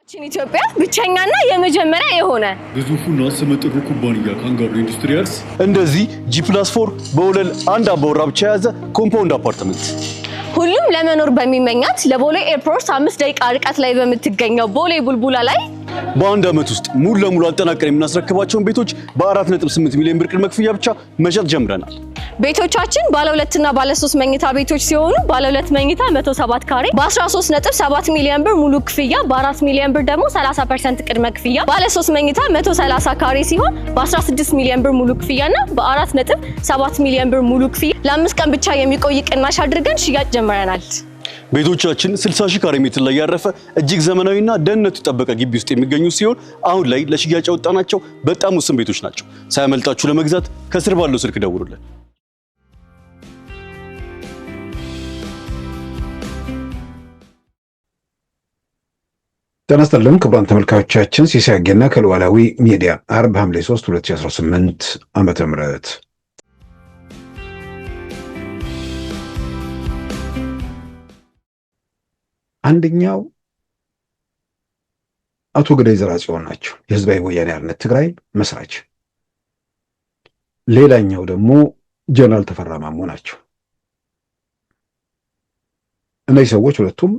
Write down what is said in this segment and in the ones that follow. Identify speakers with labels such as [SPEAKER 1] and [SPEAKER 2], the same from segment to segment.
[SPEAKER 1] ኢትዮጵያ ብቸኛና የመጀመሪያ የሆነ
[SPEAKER 2] ግዙፉና ስመጥሩ ኩባንያ ካንጋሮ ኢንዱስትሪያልስ
[SPEAKER 3] እንደዚህ G+4 በወለል አንድ አባወራ ብቻ የያዘ ኮምፓውንድ አፓርትመንት
[SPEAKER 1] ሁሉም ለመኖር በሚመኛት ለቦሌ ኤርፖርት 5 ደቂቃ ርቀት ላይ በምትገኘው ቦሌ ቡልቡላ ላይ
[SPEAKER 3] በአንድ አመት ውስጥ ሙሉ ለሙሉ አጠናቀን የምናስረክባቸውን ቤቶች በ4.8 ሚሊዮን ብር ቅድመ ክፍያ ብቻ መሸጥ ጀምረናል።
[SPEAKER 1] ቤቶቻችን ባለ 2 እና ባለ 3 መኝታ ቤቶች ሲሆኑ ባለ 2 መኝታ 107 ካሬ በ13.7 ሚሊዮን ብር ሙሉ ክፍያ በ4 ሚሊዮን ብር ደግሞ 30% ቅድመ ክፍያ ባለ 3 መኝታ 130 ካሬ ሲሆን በ16 ሚሊዮን ብር ሙሉ ክፍያና በ4.7 ሚሊዮን ብር ሙሉ ክፍያ ለ5 ቀን ብቻ የሚቆይ ቅናሽ አድርገን ሽያጭ ጀምረናል።
[SPEAKER 3] ቤቶቻችን 60 ሺህ ካሬ ሜትር ላይ ያረፈ እጅግ ዘመናዊና ደህንነቱ የተጠበቀ ግቢ ውስጥ የሚገኙ ሲሆን አሁን ላይ ለሽያጭ ያወጣናቸው በጣም ውስን ቤቶች ናቸው። ሳያመልጣችሁ ለመግዛት ከስር ባለው ስልክ ደውሉልን።
[SPEAKER 4] ጤና ይስጥልን ክቡራን ተመልካቾቻችን፣ ሲሳይ አጌና ከሉዓላዊ ሚዲያ አርብ ሐምሌ 3 2018 ዓመተ ምህረት አንደኛው አቶ ገዳይ ዘርአጽዮን ናቸው፣ የህዝባዊ ወያኔ ሓርነት ትግራይ መስራች። ሌላኛው ደግሞ ጀነራል ተፈራ ማሞ ናቸው። እነዚህ ሰዎች ሁለቱም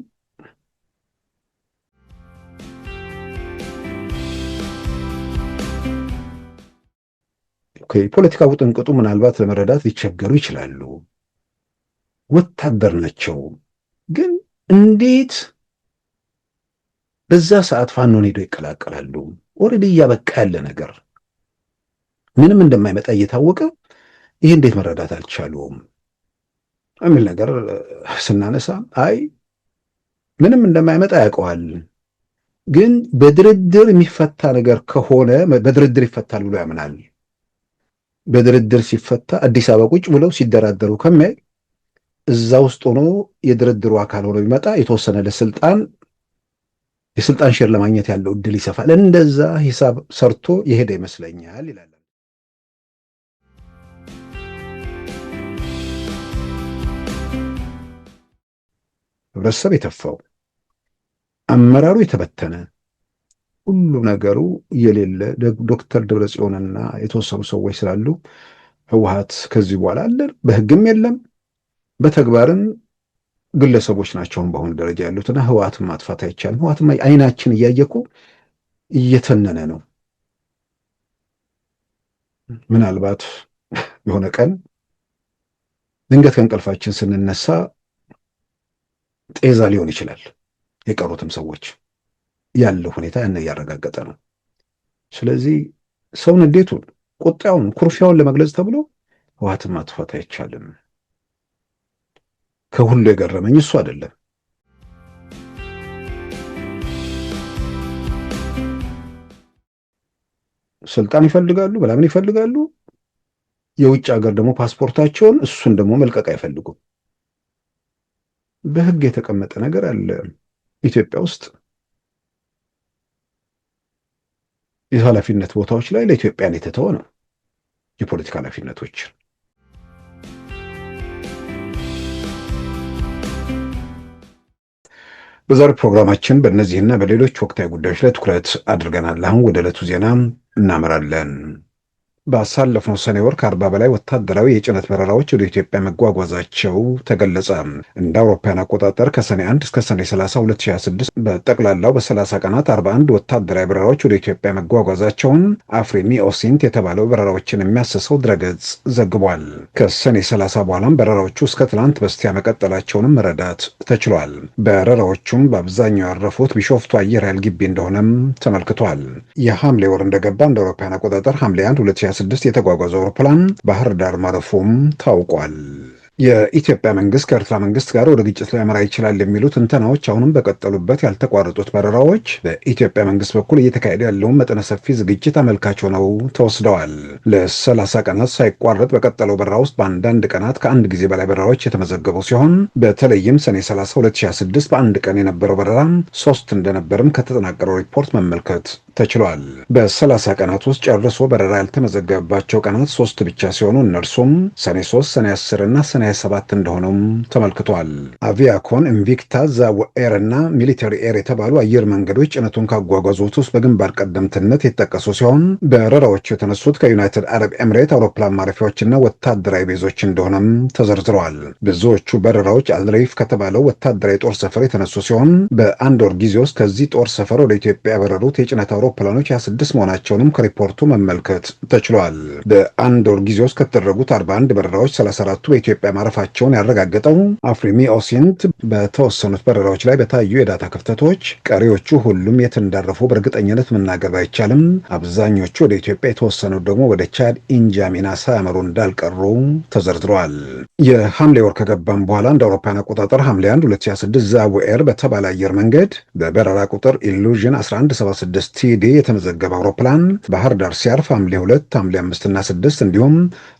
[SPEAKER 4] ፖለቲካ ውጥንቅጡ ምናልባት ለመረዳት ሊቸገሩ ይችላሉ። ወታደር ናቸው። ግን እንዴት በዛ ሰዓት ፋኖን ሄዶ ይቀላቀላሉ? ኦሬዲ እያበቃ ያለ ነገር ምንም እንደማይመጣ እየታወቀ ይህ እንዴት መረዳት አልቻሉም የሚል ነገር ስናነሳ አይ ምንም እንደማይመጣ ያውቀዋል፣ ግን በድርድር የሚፈታ ነገር ከሆነ በድርድር ይፈታል ብሎ ያምናል። በድርድር ሲፈታ አዲስ አበባ ቁጭ ብለው ሲደራደሩ ከሚያይ እዛ ውስጥ ሆኖ የድርድሩ አካል ሆኖ ቢመጣ የተወሰነ የስልጣን ሼር ለማግኘት ያለው እድል ይሰፋል። እንደዛ ሂሳብ ሰርቶ የሄደ ይመስለኛል ይላል። ህብረተሰብ የተፋው፣ አመራሩ የተበተነ፣ ሁሉ ነገሩ የሌለ ዶክተር ደብረጽዮንና የተወሰኑ ሰዎች ስላሉ ህወሓት ከዚህ በኋላ አለ በህግም የለም በተግባርም ግለሰቦች ናቸው በአሁኑ ደረጃ ያሉትና ህወሓትን ማጥፋት አይቻልም። ህወሓትም አይናችን እያየኩ እየተነነ ነው። ምናልባት የሆነ ቀን ድንገት ከእንቅልፋችን ስንነሳ ጤዛ ሊሆን ይችላል። የቀሩትም ሰዎች ያለው ሁኔታ ያን እያረጋገጠ ነው። ስለዚህ ሰውን እንዴቱን ቁጣውን ኩርፊያውን ለመግለጽ ተብሎ ህወሓትን ማጥፋት አይቻልም። ከሁሉ የገረመኝ እሱ አይደለም። ስልጣን ይፈልጋሉ፣ በላምን ይፈልጋሉ። የውጭ ሀገር ደግሞ ፓስፖርታቸውን እሱን ደግሞ መልቀቅ አይፈልጉም። በህግ የተቀመጠ ነገር አለ ኢትዮጵያ ውስጥ የኃላፊነት ቦታዎች ላይ ለኢትዮጵያን የተተወ ነው የፖለቲካ ኃላፊነቶች። በዛሬው ፕሮግራማችን በእነዚህና በሌሎች ወቅታዊ ጉዳዮች ላይ ትኩረት አድርገናል። አሁን ወደ ዕለቱ ዜና እናመራለን። ባሳለፍነው ሰኔ ወር ከ40 በላይ ወታደራዊ የጭነት በረራዎች ወደ ኢትዮጵያ መጓጓዛቸው ተገለጸ። እንደ አውሮፓውያን አቆጣጠር ከሰኔ 1 እስከ ሰኔ 30 2026 በጠቅላላው በ30 ቀናት 41 ወታደራዊ በረራዎች ወደ ኢትዮጵያ መጓጓዛቸውን አፍሪሚ ኦሲንት የተባለው በረራዎችን የሚያሰሰው ድረገጽ ዘግቧል። ከሰኔ 30 በኋላም በረራዎቹ እስከ ትላንት በስቲያ መቀጠላቸውንም መረዳት ተችሏል። በረራዎቹም በአብዛኛው ያረፉት ቢሾፍቱ አየር ኃይል ግቢ እንደሆነም ተመልክቷል። የሐምሌ ወር እንደገባ እንደ አውሮፓውያን አቆጣጠር ሐምሌ 1 2026 የተጓጓዘው አውሮፕላን ባህር ዳር ማረፉም ታውቋል። የኢትዮጵያ መንግስት ከኤርትራ መንግስት ጋር ወደ ግጭት ሊያመራ ይችላል የሚሉ ትንተናዎች አሁንም በቀጠሉበት ያልተቋረጡት በረራዎች በኢትዮጵያ መንግስት በኩል እየተካሄደ ያለውን መጠነ ሰፊ ዝግጅት አመልካች ሆነው ተወስደዋል። ለ30 ቀናት ሳይቋረጥ በቀጠለው በረራ ውስጥ በአንዳንድ ቀናት ከአንድ ጊዜ በላይ በረራዎች የተመዘገቡ ሲሆን በተለይም ሰኔ 30 2026 በአንድ ቀን የነበረው በረራ 3 እንደነበርም ከተጠናቀረው ሪፖርት መመልከት ተችሏል። በ30 ቀናት ውስጥ ጨርሶ በረራ ያልተመዘገበባቸው ቀናት 3 ብቻ ሲሆኑ እነርሱም ሰኔ 3፣ ሰኔ 10 እና ሰኔ 27 እንደሆነም ተመልክቷል። አቪያኮን፣ ኢንቪክታ፣ ዛው ኤር እና ሚሊተሪ ኤር የተባሉ አየር መንገዶች ጭነቱን ካጓጓዙት ውስጥ በግንባር ቀደምትነት የተጠቀሱ ሲሆን በረራዎቹ የተነሱት ከዩናይትድ አረብ ኤምሬት አውሮፕላን ማረፊያዎችና ወታደራዊ ቤዞች እንደሆነም ተዘርዝረዋል። ብዙዎቹ በረራዎች አልሪፍ ከተባለው ወታደራዊ ጦር ሰፈር የተነሱ ሲሆን በአንድ ወር ጊዜ ውስጥ ከዚህ ጦር ሰፈር ወደ ኢትዮጵያ ያበረሩት የጭነት አውሮፕላኖች 26 መሆናቸውንም ከሪፖርቱ መመልከት ተችሏል። በአንድ ወር ጊዜ ውስጥ ከተደረጉት 41 በረራዎች 34ቱ በኢትዮጵያ ማረፋቸውን ያረጋገጠው አፍሪሚ ኦሲንት በተወሰኑት በረራዎች ላይ በታዩ የዳታ ክፍተቶች ቀሪዎቹ ሁሉም የት እንዳረፉ በእርግጠኝነት መናገር አይቻልም። አብዛኞቹ ወደ ኢትዮጵያ፣ የተወሰኑት ደግሞ ወደ ቻድ ኢንጃሚና ሳያመሩ እንዳልቀሩ ተዘርዝረዋል። የሐምሌ ወር ከገባም በኋላ እንደ አውሮፓውያን አቆጣጠር ሐምሌ 1 2026 ዛው ኤር በተባለ አየር መንገድ በበረራ ቁጥር ኢሉዥን 1176 ቲዲ የተመዘገበ አውሮፕላን ባህር ዳር ሲያርፍ ሐምሌ 2፣ ሐምሌ 5 እና 6 እንዲሁም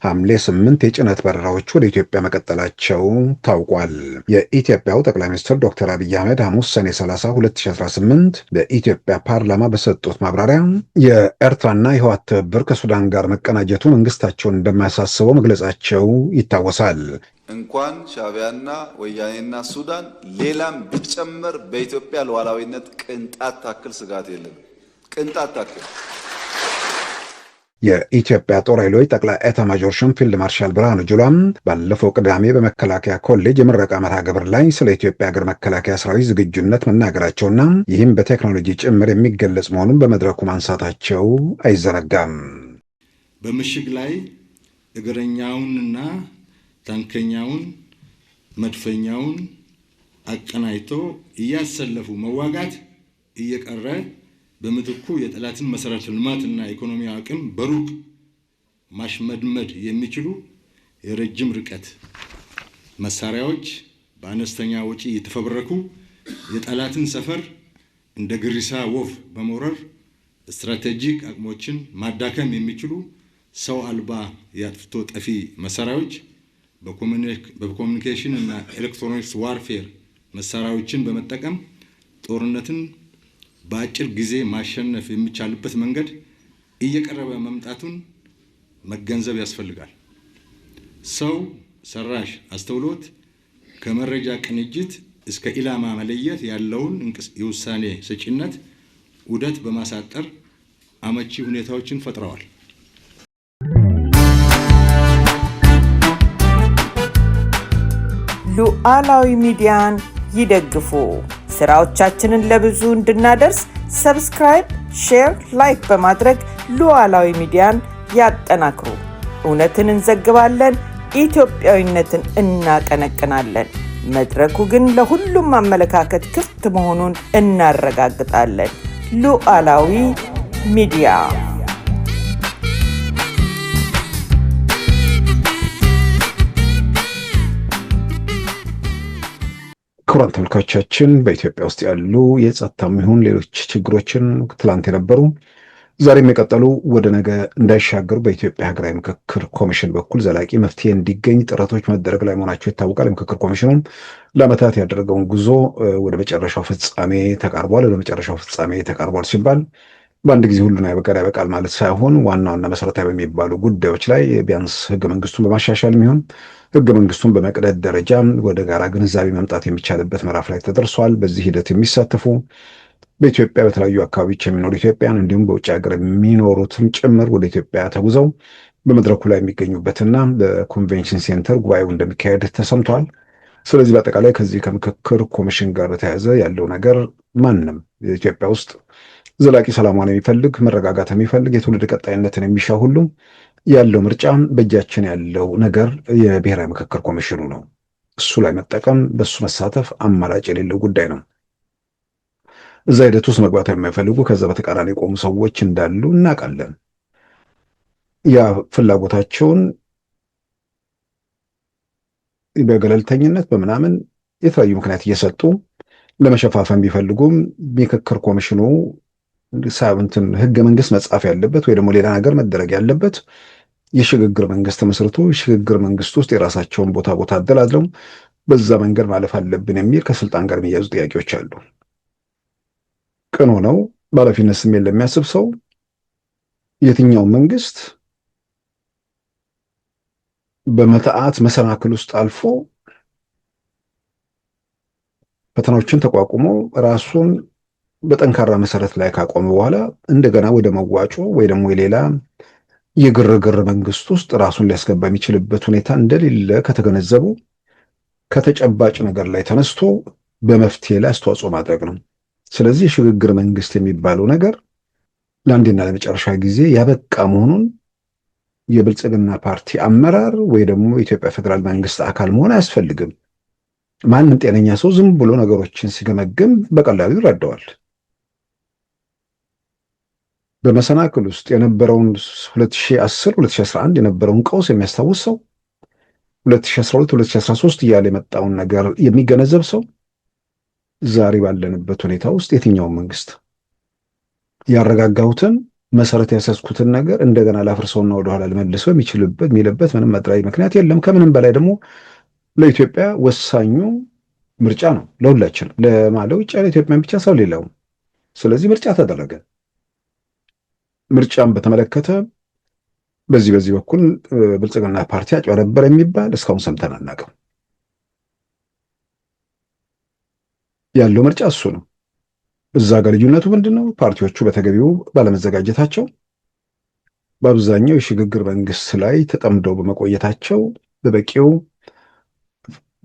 [SPEAKER 4] ሐምሌ 8 የጭነት በረራዎች ወደ ኢትዮጵያ መቀጠላቸው ታውቋል። የኢትዮጵያው ጠቅላይ ሚኒስትር ዶክተር አብይ አህመድ ሐሙስ ሰኔ 30 2018 በኢትዮጵያ ፓርላማ በሰጡት ማብራሪያ የኤርትራና የህወሓት ትብብር ከሱዳን ጋር መቀናጀቱ መንግስታቸውን እንደማያሳስበው መግለጻቸው ይታወሳል።
[SPEAKER 5] እንኳን ሻዕቢያና ወያኔና ሱዳን ሌላም ቢጨመር በኢትዮጵያ ሉዓላዊነት ቅንጣት ታክል ስጋት የለም። ቅንጣት ታክል።
[SPEAKER 4] የኢትዮጵያ ጦር ኃይሎች ጠቅላይ ኤታማዦር ሹም ፊልድ ማርሻል ብርሃኑ ጁላም ባለፈው ቅዳሜ በመከላከያ ኮሌጅ የምረቃ መርሃ ግብር ላይ ስለ ኢትዮጵያ ሀገር መከላከያ ሰራዊት ዝግጁነት መናገራቸውና ይህም በቴክኖሎጂ ጭምር የሚገለጽ መሆኑን በመድረኩ ማንሳታቸው አይዘነጋም።
[SPEAKER 6] በምሽግ ላይ እግረኛውንና ታንከኛውን መድፈኛውን አቀናይቶ እያሰለፉ መዋጋት እየቀረ በምትኩ የጠላትን መሰረተ ልማትና ኢኮኖሚያዊ አቅም በሩቅ ማሽመድመድ የሚችሉ የረጅም ርቀት መሳሪያዎች በአነስተኛ ወጪ የተፈበረኩ የጠላትን ሰፈር እንደ ግሪሳ ወፍ በመውረር ስትራቴጂክ አቅሞችን ማዳከም የሚችሉ ሰው አልባ የአጥፍቶ ጠፊ መሳሪያዎች በኮሙኒኬሽን እና ኤሌክትሮኒክስ ዋርፌር መሳሪያዎችን በመጠቀም ጦርነትን በአጭር ጊዜ ማሸነፍ የሚቻልበት መንገድ እየቀረበ መምጣቱን መገንዘብ ያስፈልጋል። ሰው ሰራሽ አስተውሎት ከመረጃ ቅንጅት እስከ ኢላማ መለየት ያለውን የውሳኔ ሰጪነት ዑደት በማሳጠር አመቺ ሁኔታዎችን ፈጥረዋል።
[SPEAKER 7] ሉዓላዊ ሚዲያን ይደግፉ። ስራዎቻችንን ለብዙ እንድናደርስ ሰብስክራይብ፣ ሼር፣ ላይክ በማድረግ ሉዓላዊ ሚዲያን ያጠናክሩ። እውነትን እንዘግባለን፣ ኢትዮጵያዊነትን እናቀነቅናለን። መድረኩ ግን ለሁሉም አመለካከት ክፍት መሆኑን እናረጋግጣለን። ሉዓላዊ ሚዲያ
[SPEAKER 4] ክቡራን ተመልካቾቻችን በኢትዮጵያ ውስጥ ያሉ የጸጥታም ይሁን ሌሎች ችግሮችን ትላንት የነበሩ ዛሬም የቀጠሉ ወደ ነገ እንዳይሻገሩ በኢትዮጵያ ሀገራዊ ምክክር ኮሚሽን በኩል ዘላቂ መፍትሄ እንዲገኝ ጥረቶች መደረግ ላይ መሆናቸው ይታወቃል። የምክክር ኮሚሽኑም ለዓመታት ያደረገውን ጉዞ ወደ መጨረሻው ፍጻሜ ተቃርቧል። ወደ መጨረሻው ፍጻሜ ተቃርቧል ሲባል በአንድ ጊዜ ሁሉን ያበቃል ማለት ሳይሆን ዋና ዋና መሰረታዊ በሚባሉ ጉዳዮች ላይ ቢያንስ ህገ መንግስቱን በማሻሻል የሚሆን ህገ መንግስቱን በመቅደድ ደረጃ ወደ ጋራ ግንዛቤ መምጣት የሚቻልበት ምዕራፍ ላይ ተደርሷል። በዚህ ሂደት የሚሳተፉ በኢትዮጵያ በተለያዩ አካባቢዎች የሚኖሩ ኢትዮጵያን እንዲሁም በውጭ ሀገር የሚኖሩትም ጭምር ወደ ኢትዮጵያ ተጉዘው በመድረኩ ላይ የሚገኙበትና በኮንቬንሽን ሴንተር ጉባኤው እንደሚካሄድ ተሰምቷል። ስለዚህ በአጠቃላይ ከዚህ ከምክክር ኮሚሽን ጋር በተያያዘ ያለው ነገር ማንም ኢትዮጵያ ውስጥ ዘላቂ ሰላሟን የሚፈልግ መረጋጋት የሚፈልግ የትውልድ ቀጣይነትን የሚሻ ሁሉ ያለው ምርጫ በእጃችን ያለው ነገር የብሔራዊ ምክክር ኮሚሽኑ ነው። እሱ ላይ መጠቀም በሱ መሳተፍ አማራጭ የሌለው ጉዳይ ነው። እዛ ሂደት ውስጥ መግባት የማይፈልጉ ከዛ በተቃራኒ የቆሙ ሰዎች እንዳሉ እናውቃለን። ያ ፍላጎታቸውን በገለልተኝነት በምናምን የተለያዩ ምክንያት እየሰጡ ለመሸፋፈን ቢፈልጉም ምክክር ኮሚሽኑ ሳብንትን ህገ መንግስት መጻፍ ያለበት ወይ ደግሞ ሌላ ነገር መደረግ ያለበት የሽግግር መንግስት መስርቶ ሽግግር መንግስት ውስጥ የራሳቸውን ቦታ አደላድለው በዛ መንገድ ማለፍ አለብን የሚል ከስልጣን ጋር የሚያዙ ጥያቄዎች አሉ። ቅን ሆነው በኃላፊነት ስሜት ለሚያስብ ሰው የትኛው መንግስት በመተዓት መሰናክል ውስጥ አልፎ ፈተናዎችን ተቋቁሞ ራሱን በጠንካራ መሰረት ላይ ካቆመ በኋላ እንደገና ወደ መዋጮ ወይ ደግሞ የሌላ የግርግር መንግስት ውስጥ ራሱን ሊያስገባ የሚችልበት ሁኔታ እንደሌለ ከተገነዘቡ ከተጨባጭ ነገር ላይ ተነስቶ በመፍትሄ ላይ አስተዋጽኦ ማድረግ ነው። ስለዚህ የሽግግር መንግስት የሚባለው ነገር ለአንዴና ለመጨረሻ ጊዜ ያበቃ መሆኑን የብልጽግና ፓርቲ አመራር ወይ ደግሞ የኢትዮጵያ ፌዴራል መንግስት አካል መሆን አያስፈልግም። ማንም ጤነኛ ሰው ዝም ብሎ ነገሮችን ሲገመግም በቀላሉ ይረዳዋል። በመሰናክል ውስጥ የነበረውን 2010 2011 የነበረውን ቀውስ የሚያስታውስ ሰው 2012 2013 እያለ የመጣውን ነገር የሚገነዘብ ሰው ዛሬ ባለንበት ሁኔታ ውስጥ የትኛውን መንግስት ያረጋጋሁትን መሰረት ያሰስኩትን ነገር እንደገና ላፍርሰውና ወደኋላ ልመልሰው የሚልበት ምንም መጥራዊ ምክንያት የለም። ከምንም በላይ ደግሞ ለኢትዮጵያ ወሳኙ ምርጫ ነው። ለሁላችን ለውጭ ያለ ኢትዮጵያን ብቻ ሰው ሌላው። ስለዚህ ምርጫ ተደረገ። ምርጫን በተመለከተ በዚህ በኩል ብልጽግና ፓርቲ አጭበረበረ የሚባል እስካሁን ሰምተን አናውቅም። ያለው ምርጫ እሱ ነው። እዛ ጋር ልዩነቱ ምንድን ነው? ፓርቲዎቹ በተገቢው ባለመዘጋጀታቸው፣ በአብዛኛው የሽግግር መንግስት ላይ ተጠምደው በመቆየታቸው በበቂው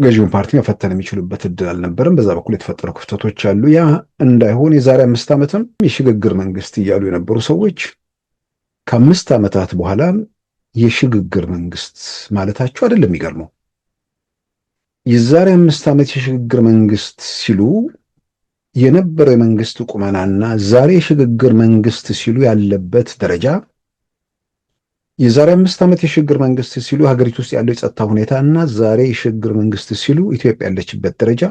[SPEAKER 4] ገዢውን ፓርቲ መፈተን የሚችሉበት እድል አልነበረም። በዛ በኩል የተፈጠሩ ክፍተቶች አሉ። ያ እንዳይሆን የዛሬ 5 ዓመትም የሽግግር መንግስት እያሉ የነበሩ ሰዎች ከ5 ዓመታት በኋላ የሽግግር መንግስት ማለታቸው አይደለም የሚገርመው። የዛሬ 5 ዓመት የሽግግር መንግስት ሲሉ የነበረው የመንግስት ቁመናና ዛሬ የሽግግር መንግስት ሲሉ ያለበት ደረጃ፣ የዛሬ 5 ዓመት የሽግግር መንግስት ሲሉ ሀገሪቱ ውስጥ ያለው የጸጥታ ሁኔታ እና ዛሬ የሽግግር መንግስት ሲሉ ኢትዮጵያ ያለችበት ደረጃ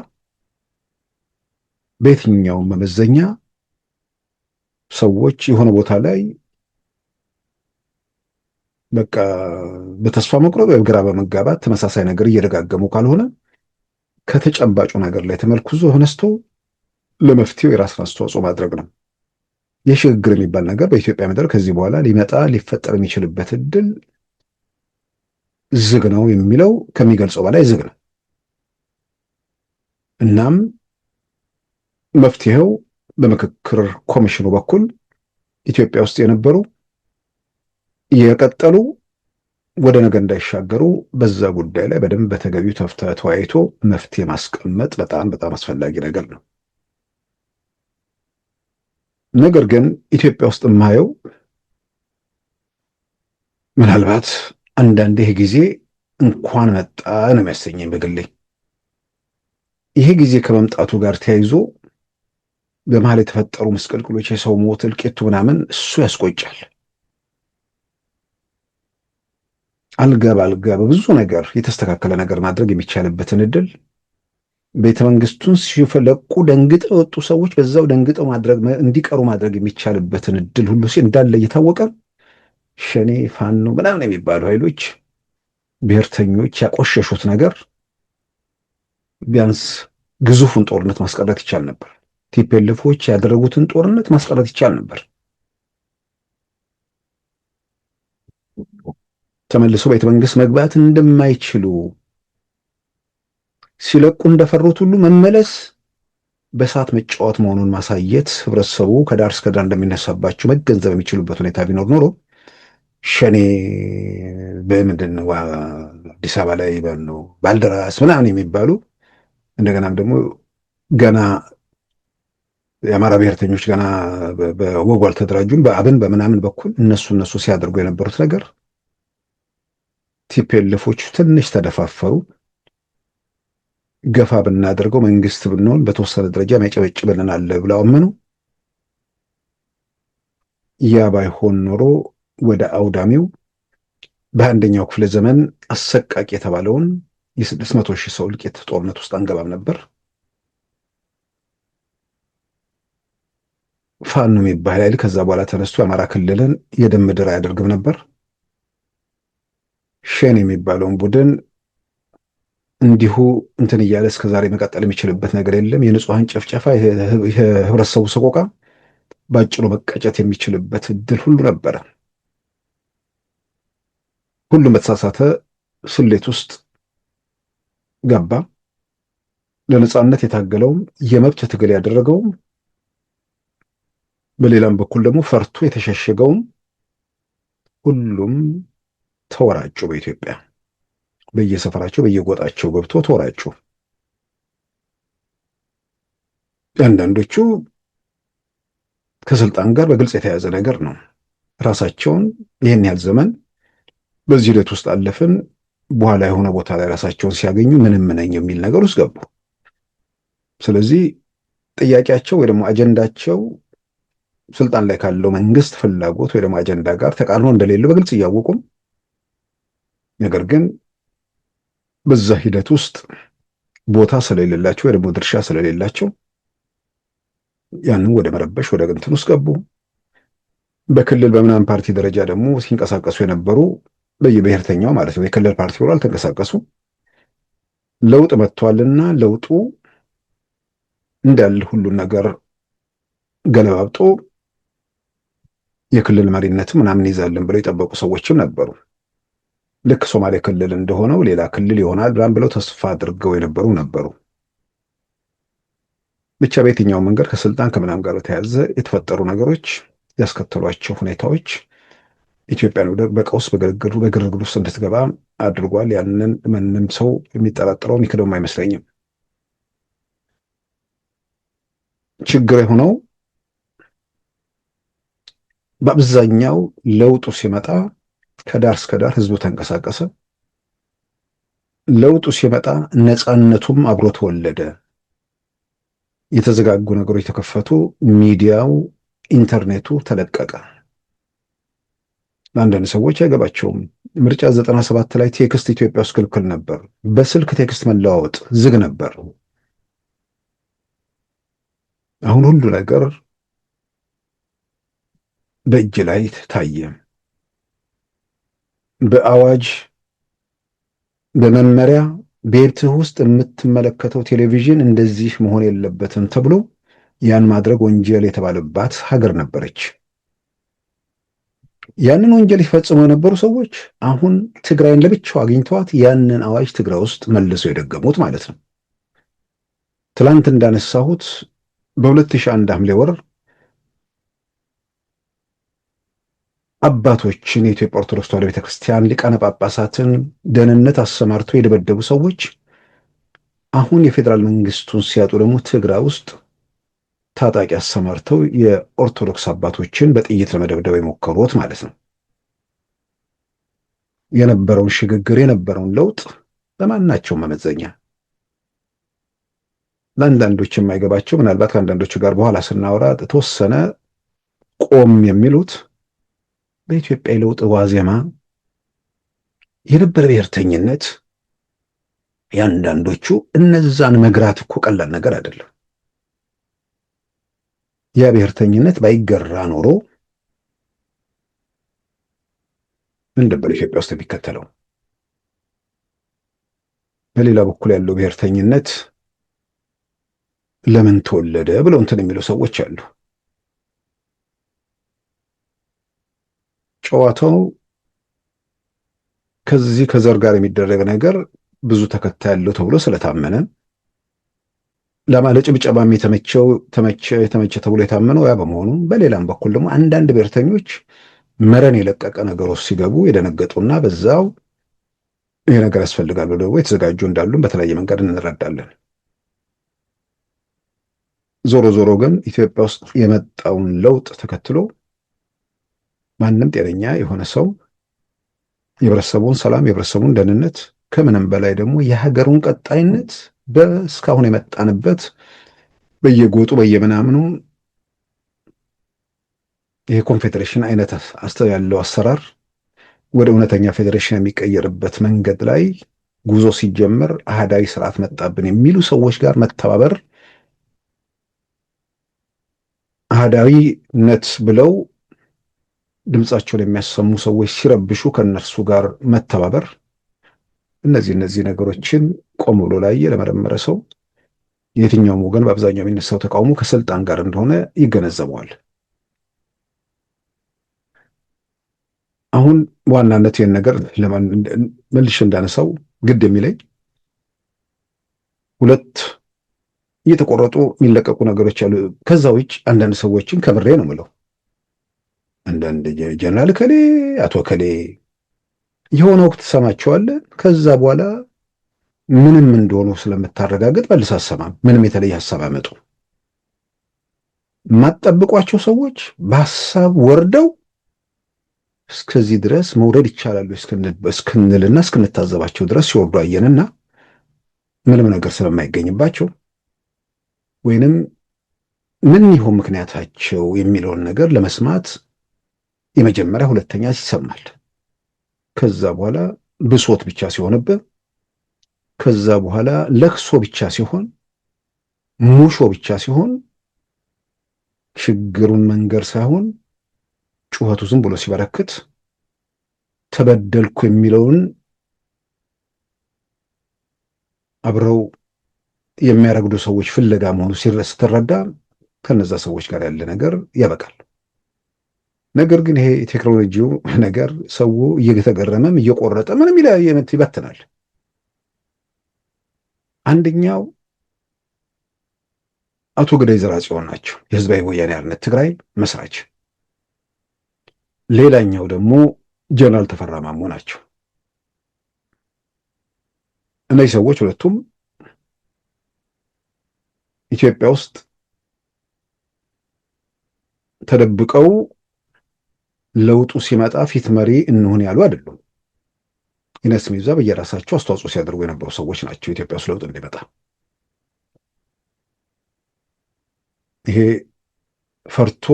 [SPEAKER 4] በየትኛውም መመዘኛ ሰዎች የሆነ ቦታ ላይ በቃ በተስፋ መቁረጥ ወይም ግራ በመጋባት ተመሳሳይ ነገር እየደጋገሙ ካልሆነ ከተጨባጩ ነገር ላይ ተመርኩዞ ተነስቶ ለመፍትሄው የራስን አስተዋጽኦ ማድረግ ነው። የሽግግር የሚባል ነገር በኢትዮጵያ ምድር ከዚህ በኋላ ሊፈጠር የሚችልበት እድል ዝግ ነው የሚለው ከሚገልጸው በላይ ዝግ ነው። እናም መፍትሄው በምክክር ኮሚሽኑ በኩል ኢትዮጵያ ውስጥ የነበሩ የቀጠሉ ወደ ነገ እንዳይሻገሩ በዛ ጉዳይ ላይ በደንብ በተገቢው ተወያይቶ መፍትሄ ማስቀመጥ በጣም በጣም አስፈላጊ ነገር ነው። ነገር ግን ኢትዮጵያ ውስጥ የማየው ምናልባት አንዳንድ ይሄ ጊዜ እንኳን መጣ ነው የሚያሰኘኝ በግሌ። ይሄ ጊዜ ከመምጣቱ ጋር ተያይዞ በመሀል የተፈጠሩ ምስቅልቅሎች፣ የሰው ሞት፣ እልቂቱ ምናምን እሱ ያስቆጫል። አልጋ በአልጋ በብዙ ነገር የተስተካከለ ነገር ማድረግ የሚቻልበትን እድል ቤተ መንግስቱን ሲፈለቁ ደንግጠው የወጡ ሰዎች በዛው ደንግጠው እንዲቀሩ ማድረግ የሚቻልበትን እድል ሁሉ እንዳለ እየታወቀ ሸኔ፣ ፋኖ ምናምን የሚባሉ ኃይሎች ብሔርተኞች ያቆሸሹት ነገር ቢያንስ ግዙፉን ጦርነት ማስቀረት ይቻል ነበር። ቲፒኤልኤፎች ያደረጉትን ጦርነት ማስቀረት ይቻል ነበር። ተመልሶ ቤተ መንግስት መግባት እንደማይችሉ ሲለቁ እንደፈሩት ሁሉ መመለስ በእሳት መጫወት መሆኑን ማሳየት ህብረተሰቡ ከዳር እስከ ዳር እንደሚነሳባቸው መገንዘብ የሚችሉበት ሁኔታ ቢኖር ኖሮ ሸኔ በምንድን ነው አዲስ አበባ ላይ ነው ባልደራስ ምናምን የሚባሉ እንደገናም ደግሞ ገና የአማራ ብሔርተኞች ገና በወጉ አልተደራጁም በአብን በምናምን በኩል እነሱ ሲያደርጉ የነበሩት ነገር ቲፒኤልኤፎቹ ትንሽ ተደፋፈሩ። ገፋ ብናደርገው መንግስት ብንሆን በተወሰነ ደረጃ የሚያጨበጭብልናል ብለው አመኑ። ያ ባይሆን ኖሮ ወደ አውዳሚው በአንደኛው ክፍለ ዘመን አሰቃቂ የተባለውን የ600,000 ሰው እልቂት ጦርነት ውስጥ አንገባም ነበር። ፋኖ የሚባል ኃይል ከዛ በኋላ ተነስቶ የአማራ ክልልን የደም ምድር አያደርግም ነበር። ሸኔ የሚባለውን ቡድን እንዲሁ እንትን እያለ እስከዛሬ መቀጠል የሚችልበት ነገር የለም። የንጹሐን ጭፍጨፋ፣ የህብረተሰቡ ሰቆቃ ባጭሩ መቀጨት የሚችልበት እድል ሁሉ ነበረ። ሁሉም በተሳሳተ ስሌት ውስጥ ገባ። ለነጻነት የታገለውም የመብት ትግል ያደረገውም፣ በሌላም በኩል ደግሞ ፈርቶ የተሸሸገውም ሁሉም ተወራጩ። በኢትዮጵያ በየሰፈራቸው በየጎጣቸው ገብቶ ተወራጩ። አንዳንዶቹ ከስልጣን ጋር በግልጽ የተያዘ ነገር ነው። ራሳቸውን ይህን ያህል ዘመን በዚህ ሂደት ውስጥ አለፍን፣ በኋላ የሆነ ቦታ ላይ ራሳቸውን ሲያገኙ ምንም ነኝ የሚል ነገር ውስጥ ገቡ። ስለዚህ ጥያቄያቸው ወይ ደግሞ አጀንዳቸው ስልጣን ላይ ካለው መንግስት ፍላጎት ወይ ደግሞ አጀንዳ ጋር ተቃርኖ እንደሌለው በግልጽ እያወቁም፣ ነገር ግን በዛ ሂደት ውስጥ ቦታ ስለሌላቸው ወይ ደግሞ ድርሻ ስለሌላቸው ያንን ወደ መረበሽ ወደ እንትን ውስጥ ገቡ። በክልል በምናምን ፓርቲ ደረጃ ደግሞ ሲንቀሳቀሱ የነበሩ በየብሔርተኛው ማለት ነው የክልል ፓርቲ ብሎ አልተንቀሳቀሱ። ለውጥ መጥቷልና ለውጡ እንዳለ ሁሉን ነገር ገለባብጦ የክልል መሪነት ምናምን ይዛልን ብለው የጠበቁ ሰዎችም ነበሩ። ልክ ሶማሌ ክልል እንደሆነው ሌላ ክልል ይሆናል ብላም ብለው ተስፋ አድርገው የነበሩ ነበሩ። ብቻ በየትኛው መንገድ ከስልጣን ከምናምን ጋር በተያያዘ የተፈጠሩ ነገሮች ያስከተሏቸው ሁኔታዎች ኢትዮጵያን ወደ በቀውስ በግርግር ውስጥ እንድትገባ አድርጓል። ያንን ማንም ሰው የሚጠራጠረው የሚክደውም አይመስለኝም። ችግር የሆነው በአብዛኛው ለውጡ ሲመጣ ከዳር እስከ ዳር ህዝቡ ተንቀሳቀሰ። ለውጡ ሲመጣ ነፃነቱም አብሮ ተወለደ። የተዘጋጉ ነገሮች ተከፈቱ። ሚዲያው፣ ኢንተርኔቱ ተለቀቀ። ለአንዳንድ ሰዎች አይገባቸውም። ምርጫ 97 ላይ ቴክስት ኢትዮጵያ ውስጥ ክልክል ነበር። በስልክ ቴክስት መለዋወጥ ዝግ ነበር። አሁን ሁሉ ነገር በእጅ ላይ ታየ። በአዋጅ በመመሪያ ቤትህ ውስጥ የምትመለከተው ቴሌቪዥን እንደዚህ መሆን የለበትም ተብሎ ያን ማድረግ ወንጀል የተባለባት ሀገር ነበረች። ያንን ወንጀል ይፈጽሙ የነበሩ ሰዎች አሁን ትግራይን ለብቻው አግኝተዋት ያንን አዋጅ ትግራይ ውስጥ መልሰው የደገሙት ማለት ነው። ትላንት እንዳነሳሁት በ2001 ሐምሌ ወር አባቶችን የኢትዮጵያ ኦርቶዶክስ ተዋሕዶ ቤተክርስቲያን ሊቃነ ጳጳሳትን ደህንነት አሰማርተው የደበደቡ ሰዎች አሁን የፌዴራል መንግስቱን ሲያጡ ደግሞ ትግራይ ውስጥ ታጣቂ አሰማርተው የኦርቶዶክስ አባቶችን በጥይት ለመደብደብ የሞከሩት ማለት ነው። የነበረውን ሽግግር የነበረውን ለውጥ በማናቸው መመዘኛ ለአንዳንዶች የማይገባቸው ምናልባት ከአንዳንዶቹ ጋር በኋላ ስናወራ ተወሰነ ቆም የሚሉት በኢትዮጵያ የለውጥ ዋዜማ የነበረ ብሔርተኝነት የአንዳንዶቹ እነዛን መግራት እኮ ቀላል ነገር አይደለም። ያ ብሔርተኝነት ባይገራ ኖሮ ምን ነበር ኢትዮጵያ ውስጥ የሚከተለው? በሌላ በኩል ያለው ብሔርተኝነት ለምን ተወለደ ብለው እንትን የሚሉ ሰዎች አሉ። ጨዋታው ከዚህ ከዘር ጋር የሚደረግ ነገር ብዙ ተከታይ ያለው ተብሎ ስለታመነ ለጭብጨባም የተመቸ ተብሎ የታመነው ያ በመሆኑ፣ በሌላም በኩል ደግሞ አንዳንድ ብሔርተኞች መረን የለቀቀ ነገሮች ሲገቡ የደነገጡና በዛው ይሄ ነገር ያስፈልጋል ብለው ደግሞ የተዘጋጁ እንዳሉም በተለያየ መንገድ እንረዳለን። ዞሮ ዞሮ ግን ኢትዮጵያ ውስጥ የመጣውን ለውጥ ተከትሎ ማንም ጤነኛ የሆነ ሰው የህብረተሰቡን ሰላም፣ የህብረተሰቡን ደህንነት ከምንም በላይ ደግሞ የሀገሩን ቀጣይነት በእስካሁን የመጣንበት በየጎጡ በየምናምኑ ይሄ ኮንፌዴሬሽን አይነት ያለው አሰራር ወደ እውነተኛ ፌዴሬሽን የሚቀየርበት መንገድ ላይ ጉዞ ሲጀመር አህዳዊ ስርዓት መጣብን የሚሉ ሰዎች ጋር መተባበር፣ አህዳዊነት ብለው ድምጻቸውን የሚያሰሙ ሰዎች ሲረብሹ ከነርሱ ጋር መተባበር፣ እነዚህ ነገሮችን ቆም ብሎ ላየ ለመረመረ ሰው የትኛውም ወገን በአብዛኛው የሚነሳው ተቃውሞ ከስልጣን ጋር እንደሆነ ይገነዘበዋል። አሁን በዋናነት ይህን ነገር መልሼ እንዳነሳው ግድ የሚለኝ ሁለት እየተቆረጡ የሚለቀቁ ነገሮች አሉ። ከዛ ውጭ አንዳንድ ሰዎችን ከምሬ ነው የምለው፣ አንዳንድ ጀነራል ከሌ አቶ ከሌ የሆነ ወቅት ትሰማቸዋለህ። ከዛ በኋላ ምንም እንደሆኑ ስለምታረጋግጥ መልስ አሰማም። ምንም የተለየ ሀሳብ አመጡ። የማትጠብቋቸው ሰዎች በሀሳብ ወርደው እስከዚህ ድረስ መውረድ ይቻላሉ እስክንልና እስክንታዘባቸው ድረስ ሲወርዱ አየንና ምንም ነገር ስለማይገኝባቸው ወይንም ምን ይሆን ምክንያታቸው የሚለውን ነገር ለመስማት የመጀመሪያ ሁለተኛ ይሰማል። ከዛ በኋላ ብሶት ብቻ ሲሆንብህ፣ ከዛ በኋላ ለቅሶ ብቻ ሲሆን፣ ሙሾ ብቻ ሲሆን፣ ችግሩን መንገር ሳይሆን ጩኸቱ ዝም ብሎ ሲበረክት ተበደልኩ የሚለውን አብረው የሚያረግዱ ሰዎች ፍለጋ መሆኑ ስትረዳ ከነዛ ሰዎች ጋር ያለ ነገር ያበቃል። ነገር ግን ይሄ የቴክኖሎጂው ነገር ሰው እየተገረመም እየቆረጠ ምንም ይበትናል። አንደኛው አቶ ገዳይ ዘርአጽዮን ናቸው፣ የህዝባዊ ወያኔ ሓርነት ትግራይ መስራች። ሌላኛው ደግሞ ጀነራል ተፈራ ማሞ ናቸው። እነዚህ ሰዎች ሁለቱም ኢትዮጵያ ውስጥ ተደብቀው ለውጡ ሲመጣ ፊት መሪ እንሆን ያሉ አይደሉም። ይነስ ሚዛ በየራሳቸው አስተዋጽኦ ሲያደርጉ የነበሩ ሰዎች ናቸው ኢትዮጵያ ውስጥ ለውጥ እንዲመጣ። ይሄ ፈርቶ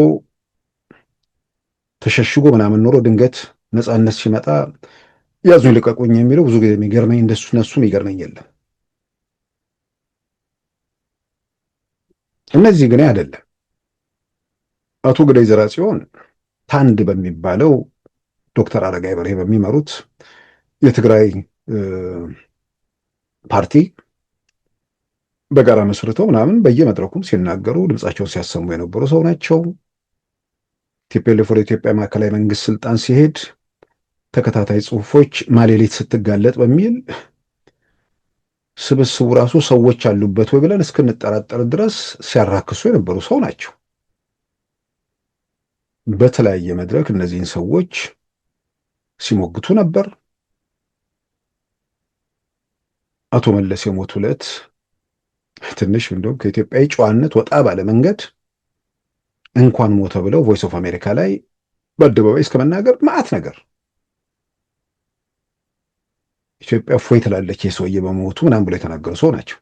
[SPEAKER 4] ተሸሽጎ ምናምን ኖሮ ድንገት ነፃነት ሲመጣ ያዙኝ ልቀቁኝ የሚለው ብዙ ጊዜ የሚገርመኝ እነሱም ይገርመኝ የለም። እነዚህ ግን አይደለም። አቶ ገዳይ ዘርአጽዮን ታንድ በሚባለው ዶክተር አረጋይ በርሄ በሚመሩት የትግራይ ፓርቲ በጋራ መስርተው ምናምን በየመድረኩም ሲናገሩ ድምጻቸውን ሲያሰሙ የነበሩ ሰው ናቸው። ቲፒኤልኤፍ ወደ ኢትዮጵያ ማዕከላዊ መንግስት ስልጣን ሲሄድ ተከታታይ ጽሁፎች ማሌሊት ስትጋለጥ በሚል ስብስቡ ራሱ ሰዎች አሉበት ወይ ብለን እስክንጠራጠር ድረስ ሲያራክሱ የነበሩ ሰው ናቸው። በተለያየ መድረክ እነዚህን ሰዎች ሲሞግቱ ነበር። አቶ መለስ የሞቱ ዕለት ትንሽ እንደውም ከኢትዮጵያዊ ጨዋነት ወጣ ባለ መንገድ እንኳን ሞተ ብለው ቮይስ ኦፍ አሜሪካ ላይ በአደባባይ እስከ መናገር ማዕት ነገር ኢትዮጵያ ፎይ ትላለች የሰውዬ በሞቱ ምናምን ብለው የተናገሩ ሰው ናቸው።